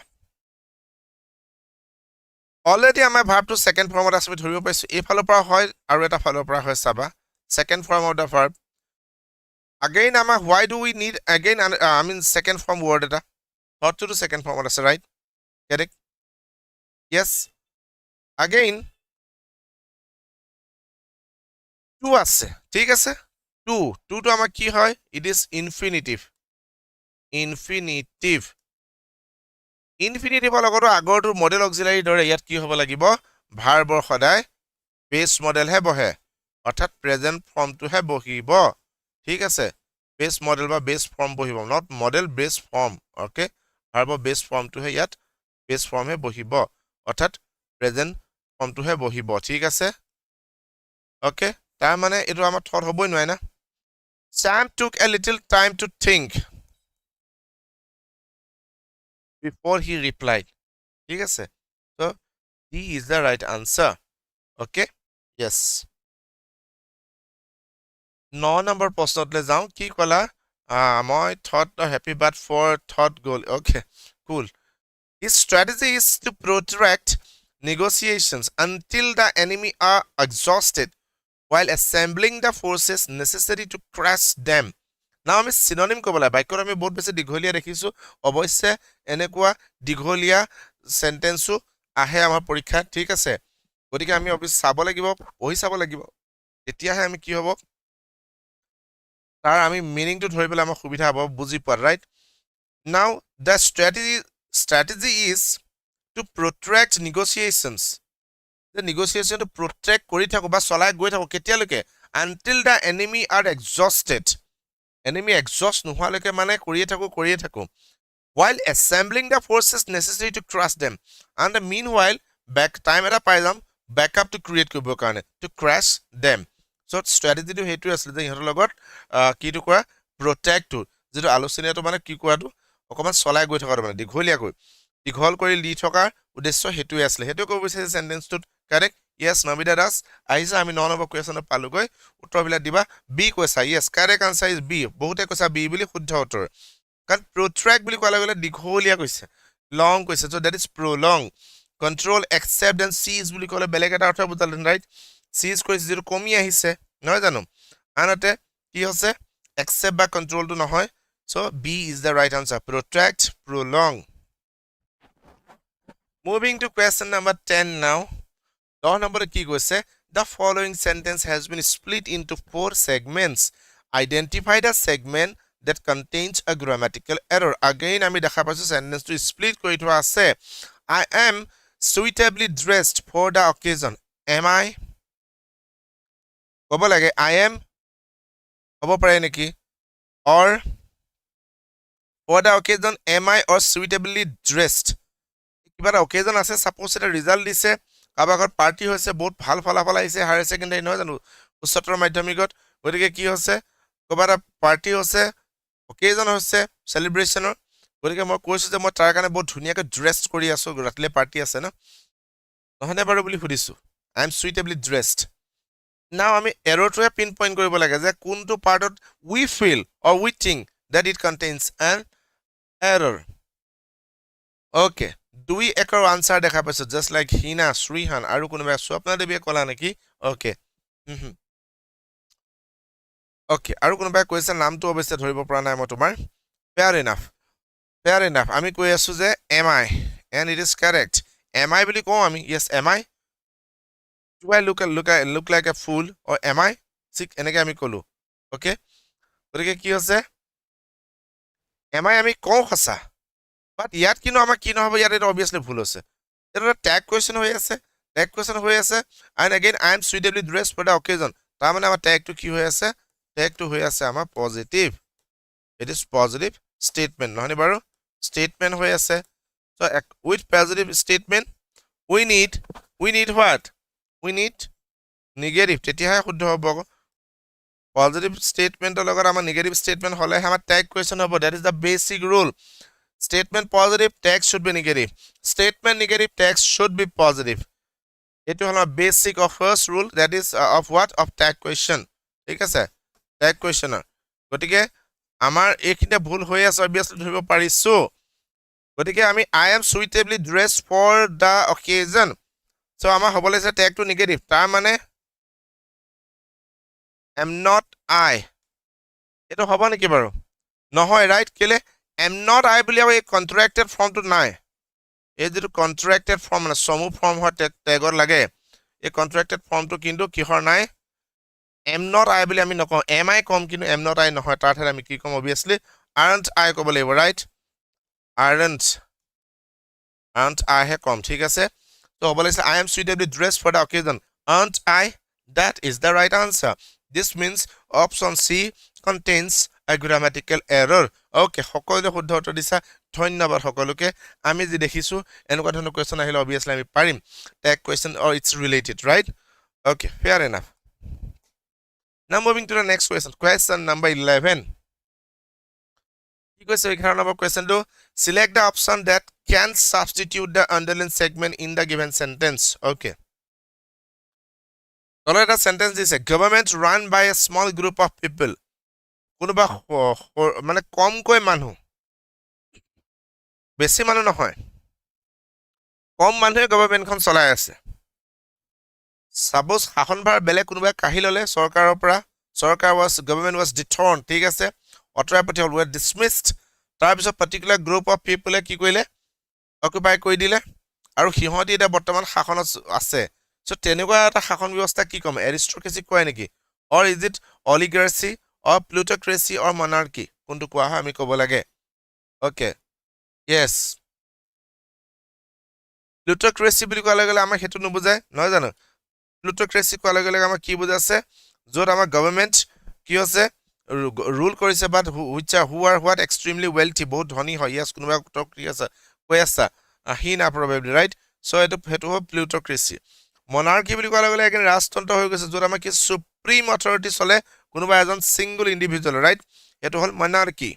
অলৰেডি আমাৰ ভাৰ্বটো সেকেন্ড ফৰ্মত আছে আমি ধৰিব পাইছো এইফালৰ পৰা হয় আৰু এটা ফালৰ পৰা হয় চাবা second form of the verb again আমাৰ why do we need again I mean second form word এটা থটটো সেকেন্ড ফৰ্মত আছে right correct yes again two আছে ঠিক আছে টু টুটো আমাৰ কি হয় ইট ইজ ইনফিনিটিভ ইনফিনিটিভৰ লগতো আগৰটো মডেল অক্সিলাৰী দৰে ইয়াত কি হ'ব লাগিব ভাৰ্বৰ সদায় বেস মডেলহে বহে অৰ্থাৎ প্ৰেজেন্ট ফৰ্মটোহে বহিব ঠিক আছে বেস মডেল বা বেস ফৰ্ম বহিব not model base form okay ভাৰ্বৰ বেস ফৰ্মটোহে ইয়াত বেস ফৰ্মহে বহিব অৰ্থাৎ প্ৰেজেন্ট ফৰ্মটোহে বহিব ঠিক আছে ওকে তাৰ মানে এটো আমাৰ থট হ'বই নোৱাৰে না Sam took a little time to think before he replied ঠিক আছে so D is the right answer okay yes 9 number প্ৰশ্নতলৈ যাওঁ কি কলা মই thought a happy but for thought goal okay cool his strategy is to protract negotiations until the enemy are exhausted while assembling the forces necessary to crush them now আমি synonym কবলা বাক্যত আমি বহুত বেছি দীঘলীয়া দেখিছো অৱশ্যে এনেকুৱা দীঘলীয়া সেন্টেন্সও আহে আমাৰ পৰীক্ষা ঠিক আছে গতিকে আমি অবশ্যই চাব লাগিব পঢ়ি চাব লাগিব এতিয়াহে আমি কি হ'ব তাৰ আমি মিনিংটো ধৰিবলৈ আমাৰ সুবিধা হ'ব বুজি পোৱা right now the strategy is to protract negotiations the negotiation to protract কৰি থাকো বা চলাই গৈ থাকো কেতিয়ালৈকে until the enemy are exhausted enemy exhaust নোহোৱালৈকে মানে কৰিয়ে থাকো while assembling the forces necessary to crush them and the meanwhile back time এটা পাই যাম backup to create কৰিব কাৰণে to crush them so strategy টো হেতু আছিল যে ইহতৰ লগত কিটো কোৱা protect to যেটো আলোচনাটো মানে কি কোৱাটো অকমান চলাই গৈ থকা মানে দীঘল কৰি লি থকা উদ্দেশ্য হেতুই আছিল হেতু কব বিচাৰিছে সেন্টেন্সটোত কাৰেক্ট yes নবিদা দাস আইছা আমি 9 নম্বৰ কোৱেশ্যন পালো গৈ উত্তৰবিলাক দিবা বি কৈছা yes correct answer is B বহুতে কৈছা বি বুলি শুদ্ধ উত্তৰ কাৰণ protract বুলি কোৱা গলে দীঘলীয়া কৈছে long কৈছে so that is prolong control accept and seize বুলি ক'লে বেলেগ এটা অৰ্থ বুজালেন ৰাইট seize কৈছে যেটো কমি আহিছে নহয় জানো আনতে কি হৈছে accept বা control টো নহয় so B is the right answer protract prolong moving to question number 10 now 10 number কি কৈছে the following sentence has been split into 4 segments identify the segment that contains a grammatical error again আমি দেখা পাইছো sentence to split কৰি থোৱা আছে I am suitably dressed for the occasion am I ক'ব লাগে I am হ'ব পাৰে নেকি or for the occasion am I or suitably dressed কিবা এটা occasion আছে suppose এটা result দিছে কাবাগৰ পাৰ্টি হৈছে বহুত ভাল ফলাফল আহিছে হায়াৰ সেকেন্ডাৰী নহয় জানো উচ্চতৰ মাধ্যমিকত গতিকে কি হৈছে কবা এটা পাৰ্টি হৈছে occasion হৈছে সেলিব্ৰেচনৰ গতিকে মই কৈছো যে মই তাৰ কাৰণে বহুত ধুনিয়াকৈ ড্ৰেছ কৰি আছো ৰাতিলে পাৰ্টি আছে না নহনে বাৰু বুলি সুধিছো I am suitably dressed now আমি errorটোহে পিন পইণ্ট কৰিব লাগে যে কোনটো পাৰ্টত we feel or we think that it contains an error okay দুই একৰ আনসাৰ দেখা পাইছো just like হিনা শ্ৰীহান আৰু কোনোবা স্বপ্না দেৱীয়ে কলা নেকি okay okay আৰু কোনোবা কৈছে নামটো অৱশ্যে ধৰিব পৰা নাই মই তোমাৰ fair enough আমি কৈ আছো যে am I and it is correct am I বুলি কওঁ আমি yes am I do I look like a fool or am I ঠিক এনেকে আমি কলো okay গতিকে কি হৈছে am I আমি কওঁ সঁচা but ইয়াত কিনো আমাৰ কি নহব ইয়াত এটা obviously ভুল হৈছে এটা tag question হৈ আছে and again I am suitably dressed for the occasion তাৰ মানে আমাৰ tag টো কি হৈ আছে tag টো হৈ আছে আমাৰ positive it is positive statement নহনি বাৰু statement হৈ আছে so with positive statement we need what we need negative তেতিয়াহে শুদ্ধ হ'ব positive statement লগত আমাৰ negative statement হলে আমাৰ tag question হ'ব that is the basic rule statement positive tag should be negative statement negative tag should be positive এটো হল basic of first rule that is of what of tag question ঠিক আছে tag questioner গতিকে আমাৰ এইখিনিতে ভুল হৈ আছে obviously ধৰিব পাৰিছো গতিকে আমি I am suitably dressed for the occasion. So আমাৰ হ'ব লাগিছে টেগটো নিগেটিভ তাৰ মানে am not I এইটো হ'ব নেকি বাৰু নহয় ৰাইট কেলে am not I বুলি এই কন্ট্ৰাক্টেড ফৰ্মটো নাই এই যেটো কন্ট্ৰাক্টেড ফৰ্ম মানে সমু ফৰ্ম হয় টেগত লাগে এই কন্ট্ৰাক্টেড ফৰ্মটো কিন্তু কিহৰ নাই am not I বুলি আমি নকওঁ am I কম কিন্তু am not I নহয় তাৰ ঠাইত আমি কি কম obviously aren't I ক'ব লাগিব ৰাইট aren't I হে কম ঠিক আছে তো হ'ব লাগিছে I am suitably dressed for the occasion aren't I that is the right answer this means option C contains a grammatical error okay সকলোৱে শুদ্ধ উত্তৰ দিছা ধন্যবাদ সকলোকে আমি যি দেখিছো এনেকুৱা ধৰণৰ কোৱেশ্চন আহিলে obviously আমি পাৰিম tag question or it's related right okay fair enough now moving to the next question number 11 কি কৈছে 11 number কোৱেশ্চনটো select the option that can substitute the underlined segment in the given sentence okay তলত এটা sentence দিছে government run by a small group of people কোনোবা মানে কমকৈ মানুহ বেছি মানুহ নহয় কম মানুহে গভৰ্ণমেণ্টখন চলাই আছে সাপোজ শাসনভাৰ বেলেগ কোনোবা কাহি ললে চৰকাৰৰ পৰা government was dethroned ঠিক আছে অটৰাই পঠিয়াল were dismissed তাৰ পিছত পাৰ্টিকুলাৰ গ্ৰুপ অফ পিপলে কি কৰিলে অকুপাই কৰি দিলে আৰু সিহঁতি এটা বৰ্তমান শাসনত আছে সো তেনেকুৱা এটা শাসন ব্যৱস্থা কি কম এৰিষ্টক্ৰেসি কয় নেকি or is it oligarchy or plutocracy or monarchy কোনটো কোৱা হয় আমি ক'ব লাগে okay yes plutocracy বুলি কোৱা লাগে আমাৰ হেতু নুবুজায় নহয় জানো plutocracy কোৱা লাগে আমাৰ কি বুজাছে যত আমাৰ গভৰ্ণমেণ্ট কি আছে rule কৰিছে but who are what extremely wealthy বহুত ধনী হয় yes কোনোবা কি আছে কৈ আছে হি না probably right so হেতু হয় plutocracy monarchy বুলি কোৱা লাগে একেন ৰাজতন্ত্ৰ হৈ গৈছে যত আমাৰ কি সুপ্ৰিম অথৰিটি চলে কোনোবা এজন সিঙ্গল ইন্ডিভিজুৱেল ৰাইট এটো হল monarchy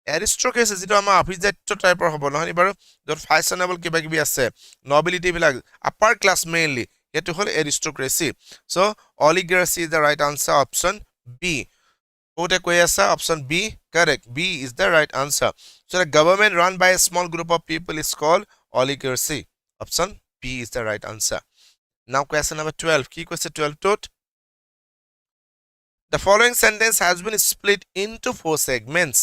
aristocracy যেটো আমাৰ অভিজাত্য টাইপৰ হ'ব নহয় বাৰু যত ফ্যাশনেবল কিবা কিবি আছে nobility বিলাক upper class mainly এটো হল aristocracy so oligarchy is the right answer option B ওতে কৈ আছে option B correct B is the right answer so the government run by a small group of people is called oligarchy option B is the right answer now question number 12 কি কৈছে 12 tot the following sentence has been split into 4 segments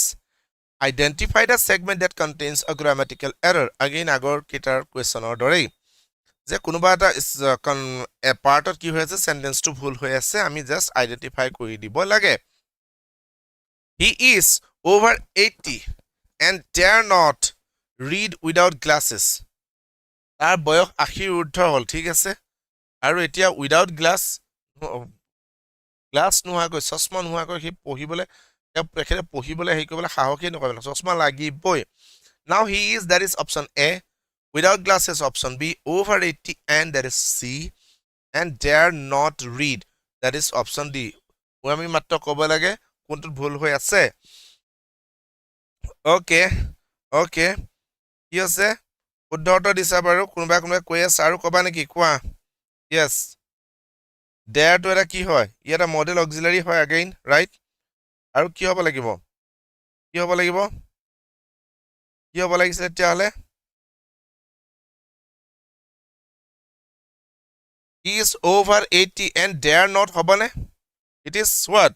identify the segment that contains a grammatical error again আগৰ কিটাৰ কোৱেশ্চনৰ দৰেই যে কোনোবা এটা পাৰ্টত কি হৈ আছে সেন্টেন্সটো ভুল হৈ আছে আমি জাস্ট আইডেন্টিফাই কৰি দিব লাগে he is over 80 and dare not read without glasses তাৰ বয়স 80 ঊৰ্ধ্ব হল ঠিক আছে আৰু এতিয়া উইদাউট গ্লাস নোহাকৈ চশমা নোহাকৈ হি পঢ়িবলে এখেতে পঢ়িবলে হেই কবলে সাহসী নকৰে চশমা লাগিবই now he is that is option A without glasses option B over 80 and that is C and dare not read that is option D আমি মাত্ৰ ক'ব লাগে কোনটো ভুল হৈ আছে okay কি আছে উদ্ধৰ্ত দিছা বাৰু কোনোবা কৈ আছে আৰু কবা নেকি কোৱা yes dare to এটা কি হয় এটা মডেল অক্সিলাৰি হয় again right আৰু কি হ'ব লাগিব লাগিছে তেতিয়াহলে he is over 80 and dare not হবনে it is what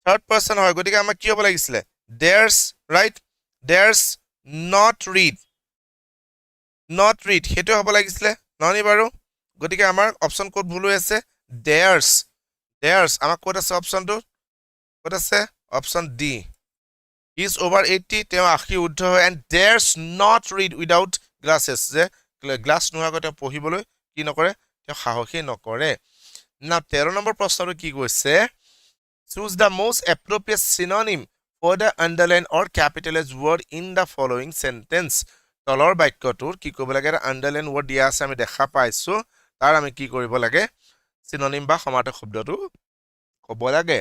third person হয় গতিকে আমাৰ কি হ'ব লাগিছিলে dares right dares not read হেতু হ'ব লাগিছিলে ননি বাৰু গতিকে আমাৰ অপচন কোড ভুল হৈ আছে dares আমাৰ কোড আছে অপচনটো কোড আছে option D he is over 80 তেওঁ 80 ঊৰ্ধ্ব হয় and dares not read without glasses যে গ্লাস নোহোৱাকৈ পঢ়িবলৈ কি নকৰে তেওঁ সাহসী নকৰে না 13 নম্বৰ প্ৰশ্নটো কি কৈছে choose the most appropriate synonym for the underlined or capitalized word in the following sentence তলৰ বাক্যটোৰ কি ক'ব লাগে underlined word দিয়া আছে আমি দেখা পাইছো তাৰ আমি কি কৰিব লাগে synonym বা সমাৰ্থক শব্দটো ক'ব লাগে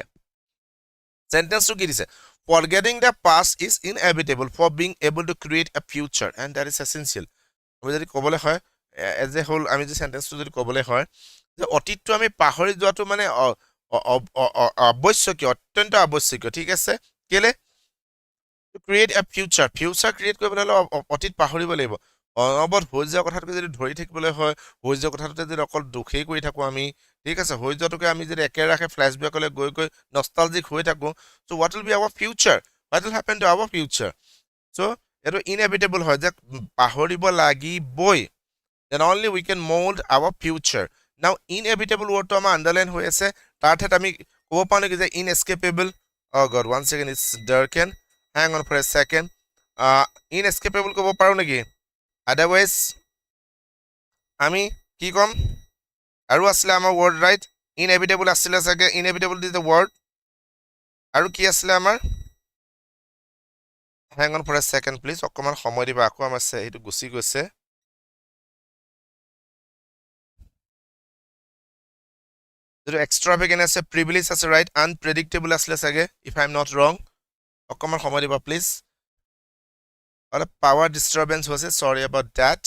sentence কি দিছে forgetting the past is inevitable for being able to create a future and that is essential আমি যদি ক'বলে হয় as a whole আমি যে সেন্টেন্সটো যদি ক'বলে হয় যে অতীতটো আমি পাহৰি যোৱাটো মানে অবশ্যকীয় অত্যন্ত আৱশ্যকীয় ঠিক আছে কেলে to create a future create কৰিবলৈ হলে অতীত পাহৰিব লাগিব অনবৰত হৈ যোৱা কথাটোকে যদি ধৰি থাকিবলৈ হয় হৈ যোৱা কথাটোতে যদি অকল দুখেই কৰি থাকো আমি ঠিক আছে হৈ যোৱাটোকে আমি যদি একেৰাখে ফ্ল্যাশবেকলৈ গৈ গৈ নষ্টালজিক হৈ থাকো so what will be our future what will happen to our future so এটো inevitable হয় যে পাহৰিব লাগিবই then only we can mold our future now inevitable word to আমাৰ আন্ডাৰলাইন হৈ আছে তাৰ ঠাইত আমি ক'ব পাৰো নেকি যে inescapable oh god one second it's darken hang on for a second inescapable ক'ব পাৰো নেকি otherwise আমি কি কম আৰু আসলে আমাৰ word right inevitable আসলে সাগে inevitable is the word আৰু কি আসলে আমাৰ hang on for a second please অকমান সময় দিবা আকৌ আমাৰ এইটো গুছি গৈছে যেটো extravagant আছে privilege আছে right unpredictable আসলে সাগে if I am not wrong অকমান সময় দিবা please অলপ power disturbance হৈছে sorry about that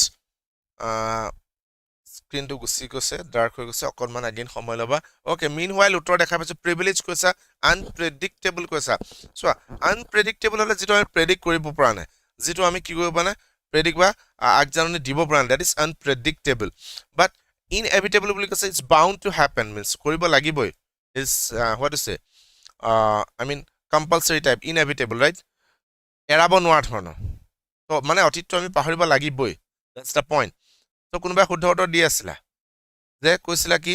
স্ক্রিন টু গুছি গৈছে ডার্ক হৈ গৈছে অকনমান আগেন সময় লবা ওকে মিনহাইল উত্তৰ দেখা পাইছো প্ৰিভিলেজ কৈছা আনপ্ৰেডিক্টেবল কৈছা চোৱা আনপ্ৰেডিক্টেবল হলে যেটো আমি প্ৰেডিক্ট কৰিব পৰা নাই যেটো আমি কি কৰিব না প্ৰেডিক্ট বা আগজাননী দিব পৰা নাই that is unpredictable but inevitable বুলি কৈছে it's bound to happen means কৰিব লাগিবই is what is I mean compulsory type inevitable right এৰাব নোৱাৰা ধৰণৰ তো মানে অতীতটো আমি পাহৰিব লাগিবই দ্যাটস দ্য পইণ্ট তো কোনোবাই শুদ্ধ উত্তৰ দি আছিলা যে কৈছিলা কি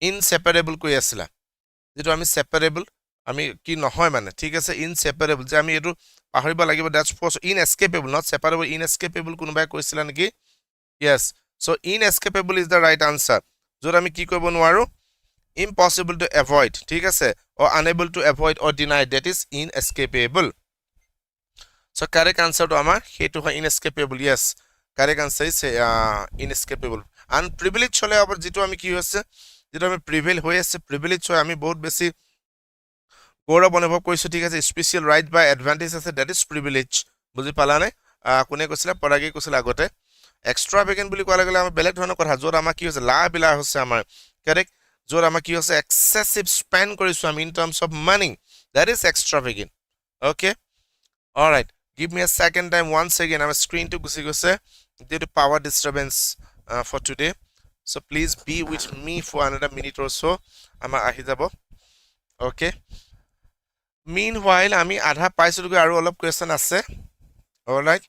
ইনসেপাৰেবল কৈ আছিলা যেটো আমি সেপাৰেবল আমি কি নহয় মানে ঠিক আছে ইনসেপাৰেবল যে আমি এটো পাহৰিব লাগিব that's for inescapable not separable inescapable কোনোবাই কৈছিলা নেকি yes so inescapable is the right answer যত আমি কি কৰিব নোৱাৰো impossible to avoid ঠিক আছে or unable to avoid or deny that is inescapable so correct answer to আমাৰ হেতু হয় inescapable yes correct answer is inescapable unprivileged হলে আবার যেটো আমি কি হৈছে যেটো আমি প্ৰিভেল হৈ আছে প্ৰিভিলেজ হয় আমি বহুত বেছি গৌৰৱ অনুভৱ কৰিছো ঠিক আছে স্পেশাল ৰাইট বাই এডভান্টেজ আছে দ্যাট ইজ প্ৰিভিলেজ বুজি পালা নে কোনে কৈছিল পৰাগী কৈছিল আগতে এক্সট্ৰাভেগেন্ট বুলি কোৱা লাগিলে আমি বেলেগ ধৰণৰ কথা যত আমাৰ কি হৈছে লা বিলা হৈছে আমাৰ কাৰেক্ট যত আমাৰ কি হৈছে এক্সেসিভ স্পেন্ড কৰিছো আমি in terms of money that is extravagant okay alright give me a second time once again our screen to gusi gose due to power disturbance for today so please be with me for another minute or so ama ahi jabo okay meanwhile ami adha paisu aru olop question ase all right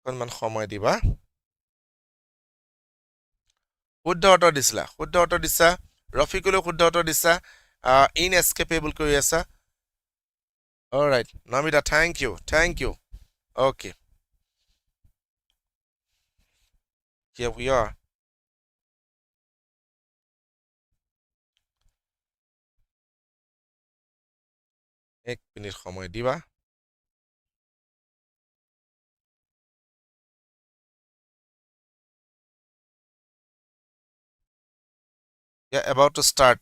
konman somoy diba শুদ্ধ উত্তৰ দিছা ৰফিকুলো শুদ্ধ উত্তৰ দিছা inescapable কৈ আছা all right Namita thank you okay here we are এক minute সময় দিবা yeah about to start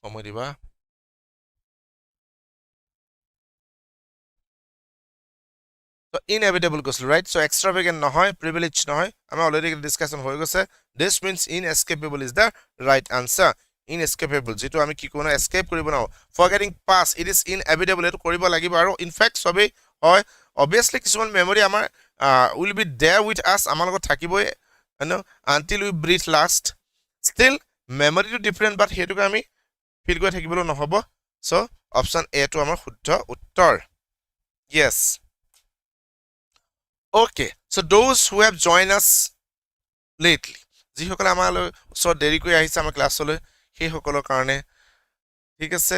সময় দিবা so inevitable কৈছিল right so extravagant নহয় privilege নহয় আমি অলৰেডি ডিসকাশন হৈ গৈছে this means inescapable is the right answer inescapable যেটো আমি কি কোন escape কৰিব নাও forgetting past it is inevitable এটো কৰিব লাগিব আৰু in fact সবে হয় obviously কিছুমান মেমৰি আমাৰ will be there with us আমাৰ লগত থাকিবই until we breathe last still memory to different but হেতুকে আমি ফিল কৰি থাকিবলৈ নহব so option A টো আমাৰ শুদ্ধ উত্তৰ yes okay so those who have joined us lately যি সকল আমাৰ ওচৰত দেৰি কৰি আহিছে আমাৰ ক্লাছলৈ সেই সকলৰ কাৰণে ঠিক আছে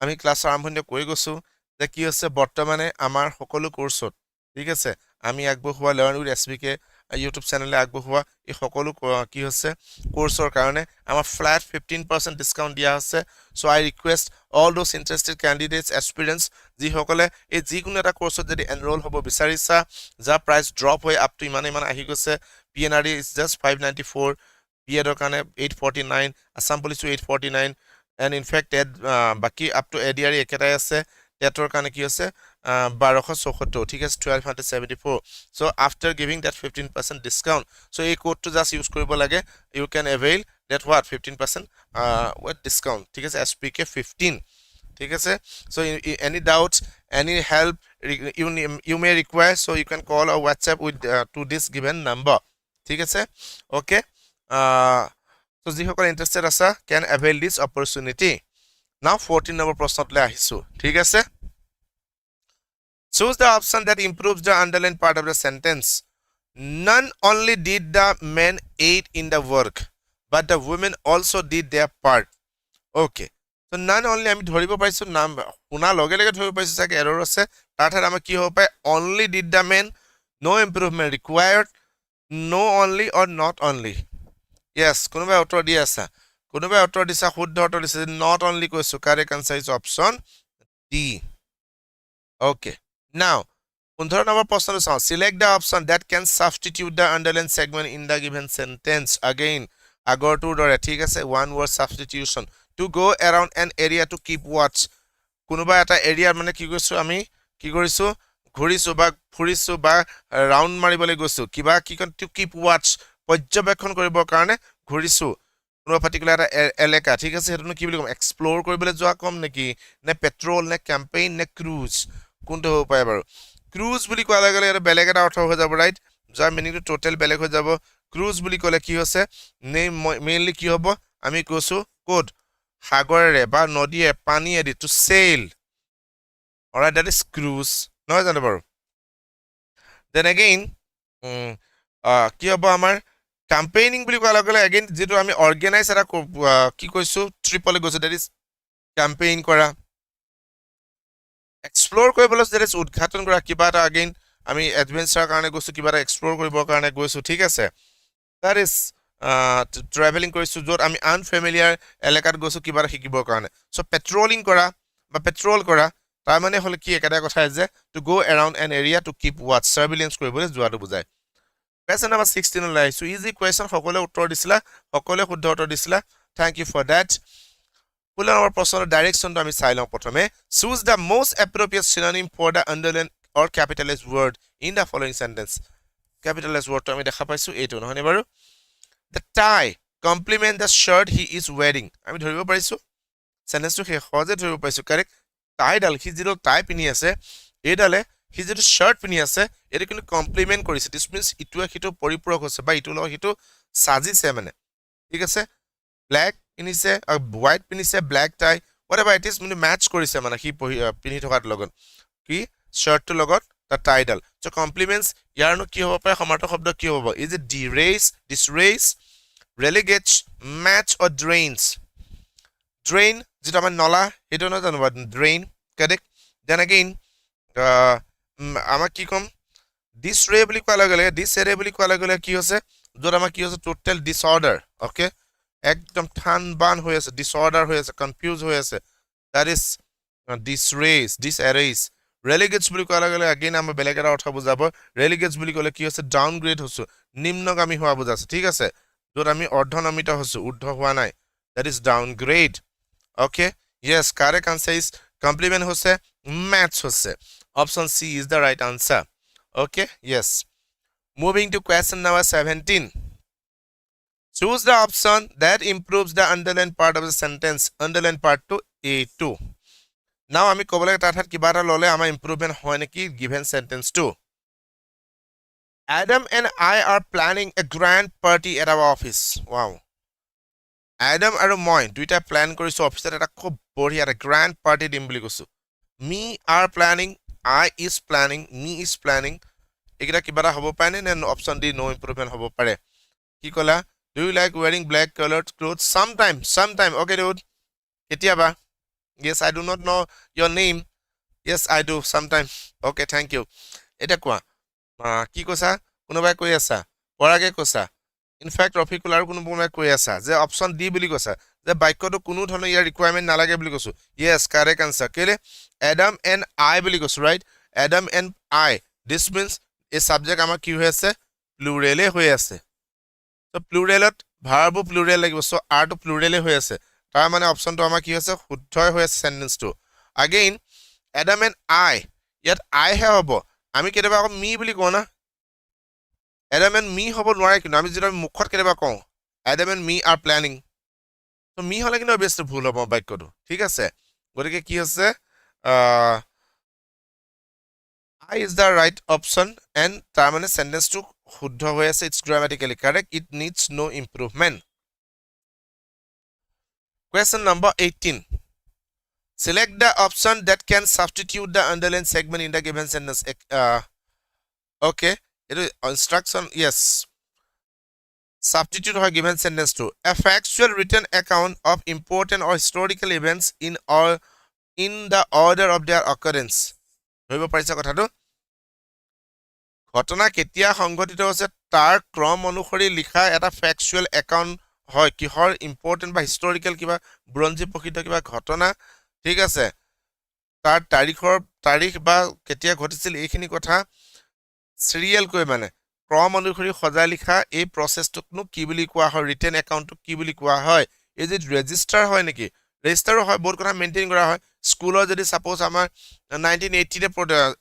আমি ক্লাছ আৰম্ভণি কৰি গৈছো যে কি হৈছে বৰ্তমানে আমাৰ সকলো কোৰ্সত ঠিক আছে আমি আগবঢ়োৱা লাৰ্ন উইথ এছবিকে ইউটিউব চেনেলে আগবঢ়োৱা এই সকলো কি হৈছে কোৰ্সৰ কাৰণে আমাৰ ফ্ল্যাট 15% ডিসকাউন্ট দিয়া আছে so I request all those interested candidates experience যি সকলে এই যিকোনো এটা কোৰ্সত যদি এনৰোল হ'ব বিচাৰিছা যা প্ৰাইস ড্ৰপ হৈ আপ টু ইমান আহি গৈছে PNRD is just 594 বিএডৰ কাৰণে 849 আসাম পুলিচো 849 and in fact বাকি up to ADRE একেটাই আছে টেটৰ কাৰণে কি আছে 1274 ঠিক আছে 1274 so after giving that 15% discount so এই কোডটো জাস্ট ইউজ কৰিব লাগে you can avail that what 15% what discount ঠিক আছে SPK 15 ঠিক আছে so any doubts any help you may require so you can call or WhatsApp with to this given number ঠিক আছে okay so যিসকল interested আছে can avail this opportunity now 14 number প্ৰশ্নতলৈ আহিছো ঠিক আছে choose the option that improves the underlined part of the sentence none only did the men aid in the work but the women also did their part okay so none only আমি ধৰিব পাইছো নাম শুনা লগে লগে ধৰিব পাইছো চাগে এৰৰ আছে তাঠাৰ আমাৰ কি হ'ব পায় only did the men no improvement required no only or not only yes কোনোবাই উত্তৰ দি আছে কোনোবাই উত্তৰ দিছা শুদ্ধ উত্তৰ দিছে not only কৈছো correct answer is option D okay now 15 number প্ৰশ্নটো চাওঁ select the option that can substitute the underlined segment in the given sentence again আগৰটোৰ দৰে ঠিক আছে one word substitution to go around an area to keep watch কোনোবা এটা area মানে কি কৈছো আমি কি কৰিছো ঘুৰিছো বা ফুৰিছো বা ৰাউন্ড মাৰিবলৈ গৈছো কিবা কি to keep watch পৰ্যবেক্ষণ কৰিবৰ কাৰণে ঘুৰিছো কোনো পাৰ্টিকুলাৰ এটা এলেকা ঠিক আছে হেতুনো কি বুলি কম এক্সপ্লোৰ কৰিবলৈ যোৱা কম নেকি নে পেট্ৰল নে ক্যাম্পেইন নে ক্ৰুজ কোনটো হ'ব পাৰে বাৰু ক্ৰুজ বুলি কোৱা লাগলে এটা বেলেগ এটা অৰ্থ হৈ যাব ৰাইট যাৰ মিনিংটো টোটাল বেলেগ হৈ যাব ক্ৰুজ বুলি ক'লে কি হৈছে মেইনলি কি হ'ব আমি কৈছো কোড সাগৰেৰে বা নদীয়ে পানীয়ে দি to sail alright that is cruise নহয় জানো বাৰু দেন এগেইন কি হ'ব আমাৰ campaigning বুলি কোৱা লাগলে again যেটো আমি অৰ্গানাইজ এটা কি কৈছো ট্ৰিপলে গৈছো দ্যাট ইজ campaign কৰা এক্সপ্লোৰ কৰিবলৈ দ্যাট ইজ উদ্ঘাটন কৰা কিবা এটা again আমি এডভেঞ্চাৰ কাৰণে গৈছো কিবা এটা এক্সপ্লোৰ কৰিবৰ কাৰণে গৈছো ঠিক আছে দ্যাট ইজ ট্ৰেভেলিং কৰিছো যত আমি আনফেমিলিয়াৰ এলেকাত গৈছো কিবা এটা শিকিবৰ কাৰণে সো পেট্ৰলিং কৰা বা পেট্ৰল কৰা তাৰ মানে হল কি একেটা কথা যে to go around an area to keep watch surveillance কৰিবলৈ যোৱাটো বুজায় Question number 16 লাই so easy question সকলে উত্তৰ দিছিলা সকলে শুদ্ধ উত্তৰ দিছিলা thank you for that পুলা নম্বৰ প্ৰশ্নৰ ডাইৰেকশনটো আমি চাই লওঁ প্ৰথমে choose the most appropriate synonym for the underlined or capitalized word in the following sentence capitalized word আমি দেখা পাইছো এইটো নহয় নে বাৰু the tie complement the shirt he is wearing আমি ধৰিব পাৰিছো সেন্টেন্সটো সহজে ধৰিব পাৰিছো কাৰেক্ট টাই ডাল হি যিটো টাই পিনি আছে এইডালে হি যেটো শার্ট পিনি আছে এটা কিন্তু কমপ্লিমেন্ট কৰিছে দিস মিন্স ইটোৱে হিটো পৰিপূৰক হৈছে বা ইটো লগ হিটো সাজিছে মানে ঠিক আছে ব্ল্যাক পিনিছে হোয়াইট পিনিছে black tie whatever it is মানে ম্যাচ কৰিছে মানে হি পিনি থকাৰ লগত কি শাৰ্টটো লগত তা টাইডাল সো কমপ্লিমেন্টস ইয়াৰনো কি হ'ব পাৰে সমাৰ্থক শব্দ কি হ'ব is it disrace relegates match or drains drain যেটা আমাৰ নলা হেটো ন জানো drain correct then again আমাৰ কি কম disarray বুলি কোৱা লাগলে disarray বুলি কোৱা লাগলে কি হৈছে যত আমাৰ কি হৈছে টোটাল ডিসঅর্ডার ওকে একদম ঠান বান হৈ আছে ডিসঅর্ডার হৈ আছে কনফিউজ হৈ আছে that is disarrays relegates বুলি কোৱা লাগলে again আমাৰ বেলেগ এটা অৰ্থ বুজাব relegates বুলি ক'লে কি হৈছে ডাউনগ্ৰেড হৈছে নিম্নগামী হোৱা বুজাছে ঠিক আছে যত আমি অৰ্ধনমিত হৈছে ঊৰ্ধ্ব হোৱা নাই that is downgrade okay yes correct answer is complement হৈছে match হৈছে option C is the right answer okay yes moving to question number 17 choose the option that improves the underlined part of the sentence underlined part to A2 now আমি কবলে তাঠাত কিবা এটা ললে আমাৰ improvement হয় নেকি given sentence 2 Adam and I are planning a grand party at our office wow Adam আৰু মই দুইটা প্ল্যান কৰিছো অফিসত এটা খুব বঢ়িয়া এটা গ্ৰ্যান্ড পাৰ্টি দিম বুলি কৈছো me are planning I is planning me is planning একিটা কিবা হ'ব পায়নে নে অপশন ডি নো ইমপ্ৰুভমেন্ট হ'ব পাৰে কি কলা do you like wearing black colored clothes sometime okay dude কেতিয়াবা yes I do not know your name yes I do sometime okay thank you এটা কোৱা কি কৈছা কোনোবাই কৈ আছা পৰাগে কৈছা ইনফ্যাক্ট ৰফিকুল আৰু কোনোবাই কৈ আছা যে অপশন ডি বুলি কৈছা যে বাক্যটো কোনো ধৰণৰ ইয়াৰ ৰিকোয়াৰমেন্ট নালাগে বুলি কৈছো yes correct answer কেলে Adam and I বুলি কৈছো right Adam and I this means a subject আমাৰ কি হৈ আছে প্লুৰেলে হৈ আছে so প্লুৰেলত ভাৰ্ব প্লুৰেল লাগিব so are to প্লুৰেলে হৈ আছে তাৰ মানে অপশনটো আমাৰ কি হৈছে শুদ্ধই হৈ আছে সেন্টেন্সটো अगेन এডাম এণ্ড আই ইয়াত আই হে হ'ব আমি কেতিয়াবা আকৌ মি বুলি কওঁ না এডাম এণ্ড মি হ'ব নোৱাৰে কিন্তু আমি যেতিয়া মুখত কেতিয়াবা কওঁ Adam and me R planning তো মি হলে কিন্তু অবভিয়াসলি ভুল হ'ব বাক্যটো ঠিক আছে গতিকে কি হৈছে I is the right option and তাৰ মানে সেন্টেন্সটো শুদ্ধ হৈ আছে it's grammatically correct it needs no improvement question number 18 select the option that can substitute the underlined segment in the given sentence okay it is instruction yes substitute হয় given sentence to a factual written account of important or historical events in the order of their occurrence ধৰিব পাৰিছা কথাটো ঘটনা কেতিয়া সংঘটিত হৈছে তাৰ ক্ৰম অনুসৰি লিখা এটা ফ্যাকচুৱেল একাউন্ট হয় কিহৰ ইম্পৰ্টেন্ট বা হিষ্টৰিকেল কিবা ব্ৰঞ্জি প্ৰকৃত কিবা ঘটনা ঠিক আছে তাৰ তাৰিখ বা কেতিয়া ঘটিছিল এইখিনি কথা সিৰিয়েল কৈ মানে ক্ৰম অনুসৰি সজাই লিখা এই প্ৰসেছটোকনো কি বুলি কোৱা হয় ৰিটেন একাউন্টটো কি বুলি কোৱা হয় ইজ ইট ৰেজিষ্টাৰ হয় নেকি ৰেজিষ্টাৰো হয় বহুত কথা মেইনটেইন কৰা হয় স্কুলৰ যদি সাপোজ আমাৰ 1980 তে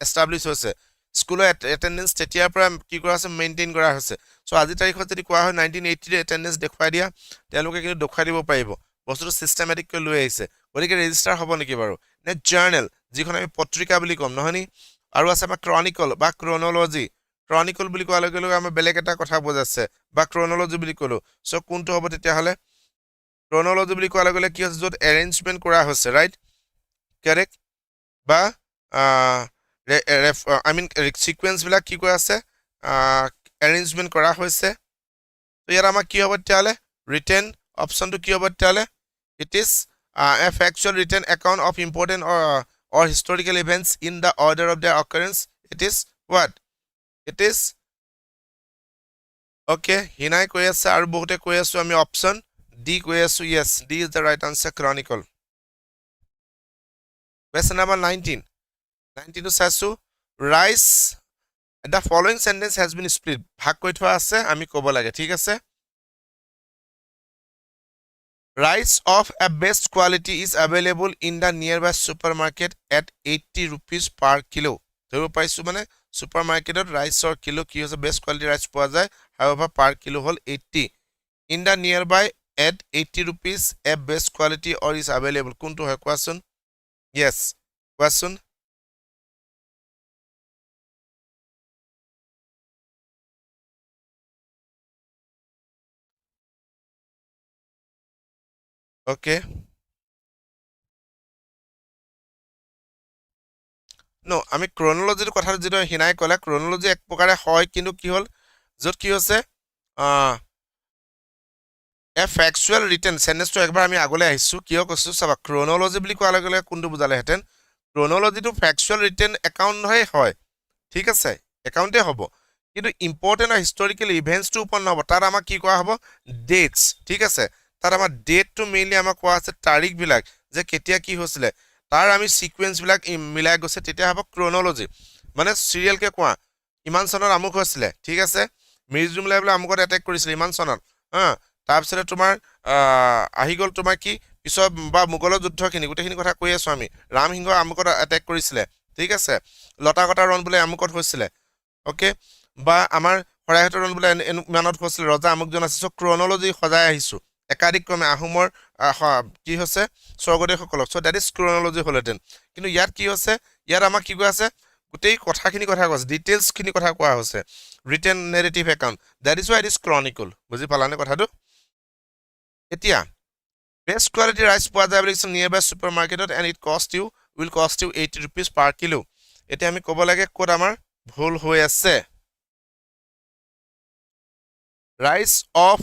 এস্টাবলিশ হৈছে স্কুলৰ এটেন্ডেন্স তেতিয়াৰ পৰা কি কৰা আছে মেইনটেইন কৰা হৈছে সো আজি তাৰিখত যদি কোৱা হয় 1980 এটেন্ডেন্স দেখুৱাই দিয়া তেওঁলোকে কিন্তু দেখুৱাই দিব পাৰিব বস্তুটো সিস্টেমেটিক কৈ লৈ আহিছে গতিকে ৰেজিষ্টাৰ হ'ব নেকি বাৰু নে জাৰ্নেল যিখন আমি পত্ৰিকা বুলি কম নহনি আৰু আছে আমাৰ ক্ৰনিকল বা ক্ৰনলজি ক্ৰনিকল বুলি কোৱাৰ লগে লগে আমাৰ বেলেগ এটা কথা বুজাছে বা ক্ৰনলজি বুলি কলো সো কোনটো হ'ব তেতিয়া হলে ক্ৰনলজি বুলি কোৱাৰ লগে লগে কি হৈছে যত এৰেঞ্জমেন্ট কৰা হৈছে ৰাইট কাৰেক্ট বা I mean sequence বিলাক কি কৈ আছে arrangement কৰা হৈছে তো ইয়াৰ আমাৰ কি হ'ব তেতিয়ালে written option টো কি হ'ব তেতিয়ালে it is a factual written account of important or historical events in the order of their occurrence it is what it is okay hinai কৈ আছে আৰু বহুতে কৈ আছো আমি option D কৈ আছো yes D is the right answer chronicle question number 19 to sasu rice the following sentence has been split ভাগ কৰি থোৱা আছে আমি ক'ব লাগে ঠিক আছে rice of a best quality is available in the nearby supermarket at 80 rupees per kilo ধৰিব পাইছো মানে supermarketত riceৰ কিলো কি হৈছে best quality rice পোৱা যায় however per kilo hall 80 in the nearby at 80 rupees a best quality or is available কোনটো হয় কোৱাচোন yes কোৱাচোন okay no আমি ক্ৰনলজিৰ কথা যেটো হিনাই কলা ক্ৰনলজি এক প্ৰকাৰে হয় কিন্তু কি হল যত কি হৈছে এ ফ্যাকচুৱেল ৰিটেন সেন্টেন্সটো একবাৰ আমি আগলৈ আহিছো কিয় কৈছো চাবা ক্ৰনলজি বুলি কোৱা লগে লগে কোনটো বুজালে হেতেন ক্ৰনলজিটো ফ্যাকচুৱেল ৰিটেন একাউন্ট হয় ঠিক আছে একাউন্টে হ'ব কিন্তু ইম্পৰ্টেন্ট আৰু হিষ্টৰিকেল ইভেন্টছটো ওপৰত নহব তাৰ আমাৰ কি কোৱা হ'ব ডেটস ঠিক আছে তাৰ আমাৰ ডেটটো মেইনলি আমাৰ কোৱা আছে তাৰিখ বিলাক যে কেতিয়া কি হৈছিল তাৰ আমি সিকোয়েন্স বিলাক মিলাই গৈছে তেতিয়া হ'ব ক্ৰনলজি মানে সিৰিয়েল কে কোৱা ইমান চনৰ আমুক হৈছিল ঠিক আছে মিৰ্জুম লেভেল আমুকত এটেক কৰিছিল ইমান চনত তাৰপিছতে তোমাৰ আহি গল তোমাৰ কি পিছত বা মোগলৰ যুদ্ধখিনি গোটেইখিনি কথা কৈ আছো আমি ৰামসিংহ আমুকত এটেক কৰিছিল ঠিক আছে লতাকটা ৰণ বোলে আমুকত হৈছিল ওকে বা আমাৰ হৰাইহতৰ ৰণ বোলে মানত হৈছিল ৰজা আমুকজন আছে সো ক্ৰনলজি সজাই আহিছো একাধিক ক্ৰমে আহোমৰ কি হৈছে স্বৰ্গদেশসকলক সো দ্যাট ইজ ক্ৰনলজি হলহেতেন কিন্তু ইয়াত কি হৈছে ইয়াত আমাৰ কি কৈ আছে গোটেই কথাখিনি কথা কৈছে ডিটেইলছ খিনি কথা কোৱা হৈছে written narrative account that is why it is chronicle বুজি পালানে কথাটো এতিয়া বেষ্ট কোৱালিটি ৰাইচ পোৱা যায় বুলি নিয়াৰবাই সুপাৰমাৰ্কেটত and it will cost you 80 rupees per kilo এতিয়া আমি ক'ব লাগে ক'ত আমাৰ ভুল হৈ আছে rice of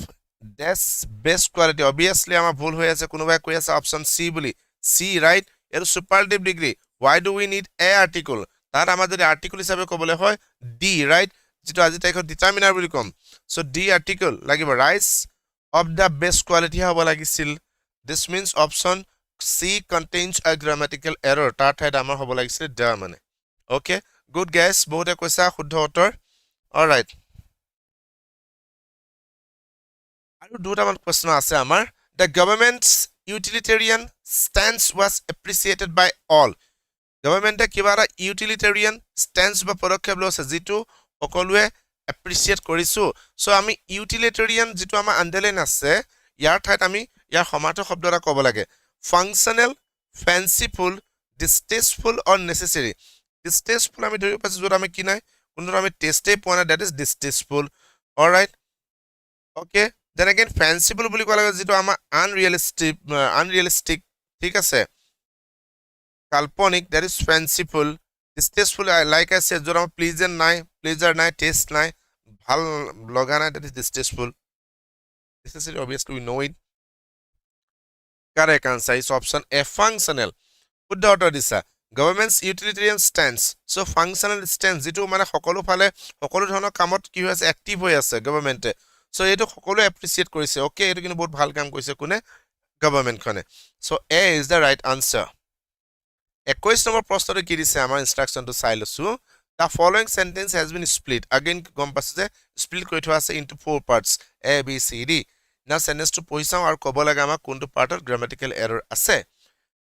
this best quality obviously আমাৰ ভুল হৈ আছে কোনোবাই কৈ আছে অপচন সি বুলি সি ৰাইট এটো সুপাৰলেটিভ degree why do we need a article তাত আমাৰ যদি আৰ্টিকল হিচাপে ক'বলে হয় ডি ৰাইট যেটো আজি তাইখত ডিটাৰমিনাৰ বুলি কম সো ডি আৰ্টিকল লাগিব rice of the best quality হ'ব লাগিছিল this means option C contains a grammatical error তাৰ ঠাইত আমাৰ হ'ব লাগিছিল দ মানে okay good guys বহুতে কৈছা শুদ্ধ উত্তৰ alright আৰু দুটামান প্ৰশ্ন আছে আমাৰ the government's utilitarian stance was appreciated by all. Government কিবা এটা utilitarian stance বা পদক্ষেপ লৈছে যেটো সকলোৱে appreciate কৰিছো সো আমি utilitarian যেটো আমাৰ আন্ডাৰলাইন আছে ইয়াৰ ঠাইত আমি ইয়াৰ সমাৰ্থক শব্দ এটা ক'ব লাগে functional fanciful distasteful or necessary distasteful আমি ধৰি পাইছো যত আমি কি নাই কোনো আমি টেষ্টে পোৱা নাই that is distasteful all right okay then again fanciful বুলি কোৱা লাগে যেটো আমাৰ unrealistic ঠিক আছে কাল্পনিক that is fanciful distasteful like I said যত আমাৰ pleasure নাই taste নাই ভাল লগা নাই that is distasteful necessary obviously we know it correct answer is option A functional শুদ্ধ উত্তৰ দিছা government's utilitarian stance so functional stance যেটো মানে সকলো ফালে সকলো ধৰণৰ কামত কি হৈ আছে এক্টিভ হৈ আছে গভৰ্ণমেণ্টে so এটো সকলো এপ্ৰিচিয়েট কৰিছে ওকে এটো কিন্তু বহুত ভাল কাম কৰিছে কোনে গভৰ্ণমেণ্ট খনে so A is the right answer 21 number প্ৰশ্নটো কি দিছে আমাৰ ইনষ্ট্ৰাকচনটো চাই লছো the following sentence has been split again গম পাছে যে স্প্লিট কৰি থোৱা আছে into 4 parts A B C D now sentence to পঢ়িছাও আৰু ক'ব লাগে আমাৰ কোনটো পাৰ্টত grammatical error আছে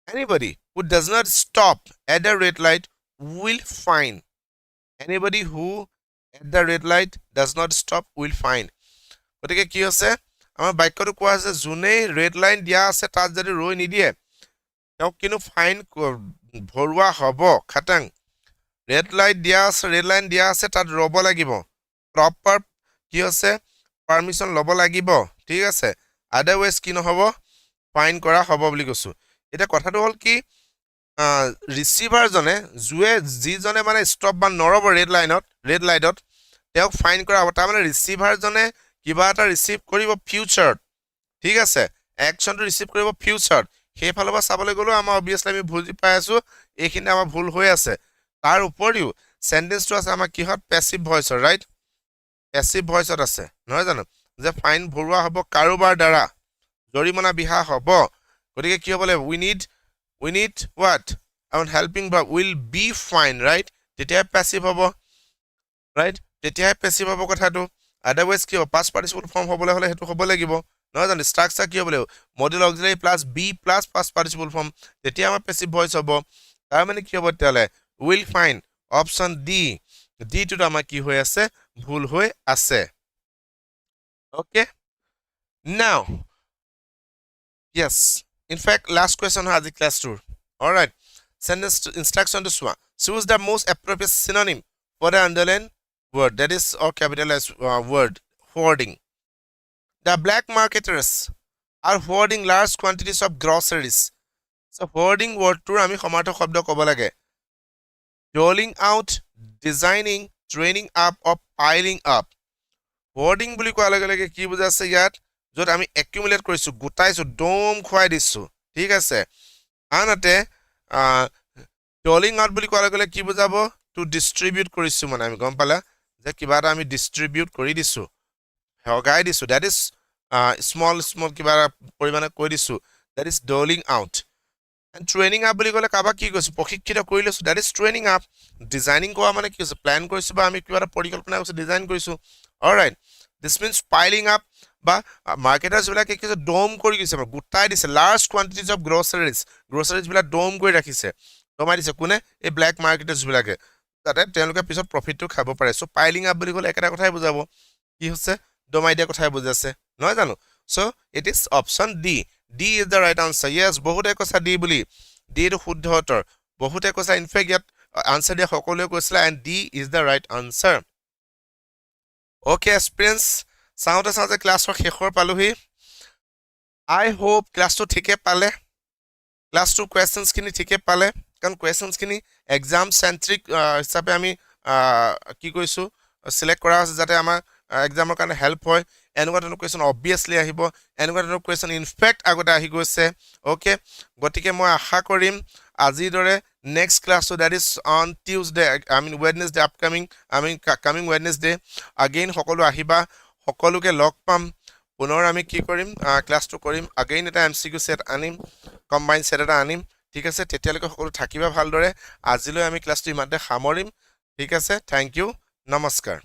anybody who does not stop at the red light will fine anybody who at the red light does not stop will fine গতিকে কি আছে আমাৰ বাক্যটো কোৱা আছে জুনে ৰেড লাইন দিয়া আছে তাত যদি ৰৈ নিদিয়ে তেওঁ কিনো ফাইন ভৰুৱা হ'ব খাটাং ৰেড লাইট দিয়া আছে তাত ৰব লাগিব প্ৰপাৰ কি আছে পাৰমিশন লব লাগিব ঠিক আছে আদাৰৱাইজ কি নহব ফাইন কৰা হ'ব বুলি কৈছো এটা কথাটো হল কি ৰিসিভাৰ জনে যি জনে মানে ষ্টপ বা নৰব ৰেড লাইটত তেওঁক ফাইন কৰা হ'ব তাৰ মানে ৰিসিভাৰ জনে কিবা এটা ৰিসিভ কৰিব ফিউচাৰত ঠিক আছে একচনটো ৰিসিভ কৰিব ফিউচাৰত সেই ফালৰ পৰা চাবলৈ গলো আমাৰ অবিয়াসলি আমি ভুল পাই আছো এইখিনি আমাৰ ভুল হৈ আছে তাৰ উপৰিও সেন্টেন্সটো আছে আমাৰ কিহত প্যাসিভ ভয়েসৰ ৰাইট প্যাসিভ ভয়েসত আছে নহয় জানো যে ফাইন ভৰুৱা হ'ব কাৰোবাৰ দ্বাৰা জৰিমনা বিহা হ'ব গতিকে কি হ'ব লাগে we need what our helping verb will be fine right তেতিয়া প্যাসিভ হ'ব right তেতিয়া প্যাসিভ হ'ব কথাটো otherwise কি হ'ব past participle form হ'বলৈ হলে হেতু হ'ব লাগিব নহয় জানো স্ট্ৰাকচাৰ কি হ'ব লাগিব modal auxiliary plus be plus past participle form তেতিয়া আমাৰ প্যাসিভ ভয়েস হ'ব তাৰ মানে কি হ'ব তেলে will find option D টো আমাৰ কি হৈ আছে ভুল হৈ আছে okay now yes in fact last question has the class tour all right sentence instruction to swa choose the most appropriate synonym for the underlined word that is or capitalized word hoarding the black marketers are hoarding large quantities of groceries so hoarding word to ami সমাৰ্থক শব্দ ক'ব লাগে doling out designing training up or piling up hoarding বুলি কোৱা লাগে কি বুজাছে ইয়াত যত আমি accumulate কৰিছো গুটাইছো ডম খুৱাই দিছো ঠিক আছে আনতে doling out বুলি কোৱা লাগে কি বুজাব to distribute কৰিছো মানে আমি গম পালা যে কিবা এটা আমি distribute কৰি দিছো হগাই দিছো that is small কিবা পৰিমাণে কৈ দিছো that is doling out and training up বুলি ক'লে কাবা কি কৈছো প্ৰশিক্ষিত কৰি লৈছো that is training up designing কোৱা মানে কি হৈছে প্ল্যান কৰিছো বা আমি কিবা এটা পৰিকল্পনা কৰিছো ডিজাইন কৰিছো all right this means piling up বা মাৰ্কেটাৰ্স বিলাকে কি ডম কৰি দিছে গুটাই দিছে লাৰ্জ কোৱান্টিটিজ অফ গ্ৰোসাৰিজ বিলাক ডম কৰি ৰাখিছে দমাই দিছে কোনে এই ব্ল্যাক মাৰ্কেটাৰ্স বিলাকে যাতে তেওঁলোকে পিছত প্ৰফিটটো খাব পাৰে সো পাইলিং আপ বুলি ক'লে একেটা কথাই বুজাব কি হৈছে দমাই দিয়া কথাই বুজাছে নহয় জানো so it is option D is the right answer yes বহুতে কৈছা D বুলি D টো শুদ্ধ উত্তৰ বহুতে কৈছা ইনফেক্ট ইয়াত আনসাৰ দিয়া সকলোৱে কৈছিল and D is the right answer okay experience চাওঁতে ক্লাছৰ শেষৰ পালোহি I hope ক্লাছটো ঠিকে পালে ক্লাছটো কোৱেশ্চনছ খিনি ঠিকে পালে কাৰণ কোৱেশ্চনছ খিনি এক্সাম সেন্ট্ৰিক হিচাপে আমি কি কৈছো সিলেক্ট কৰা আছে যাতে আমাৰ এক্সামৰ কাৰণে হেল্প হয় এনেকুৱা ধৰণৰ কোৱেশ্চন অবভিয়াসলি আহিব এনেকুৱা ধৰণৰ কোৱেশ্চন ইনফেক্ট আগতে আহি গৈছে ওকে গতিকে মই আশা কৰিম আজি দৰে next class so that is on Tuesday I mean Wednesday upcoming coming Wednesday again সকলো আহিবা সকলোকে লগ পাম পুনৰ আমি কি কৰিম ক্লাছটো কৰিম again এটা MCQ set আনিম কম্বাইন set এটা আনিম ঠিক আছে তেতিয়ালৈকে সকলো থাকিবা ভালদৰে আজিলৈ আমি ক্লাছটো ইমানতে সামৰিম ঠিক আছে থ্যাংক ইউ নমস্কাৰ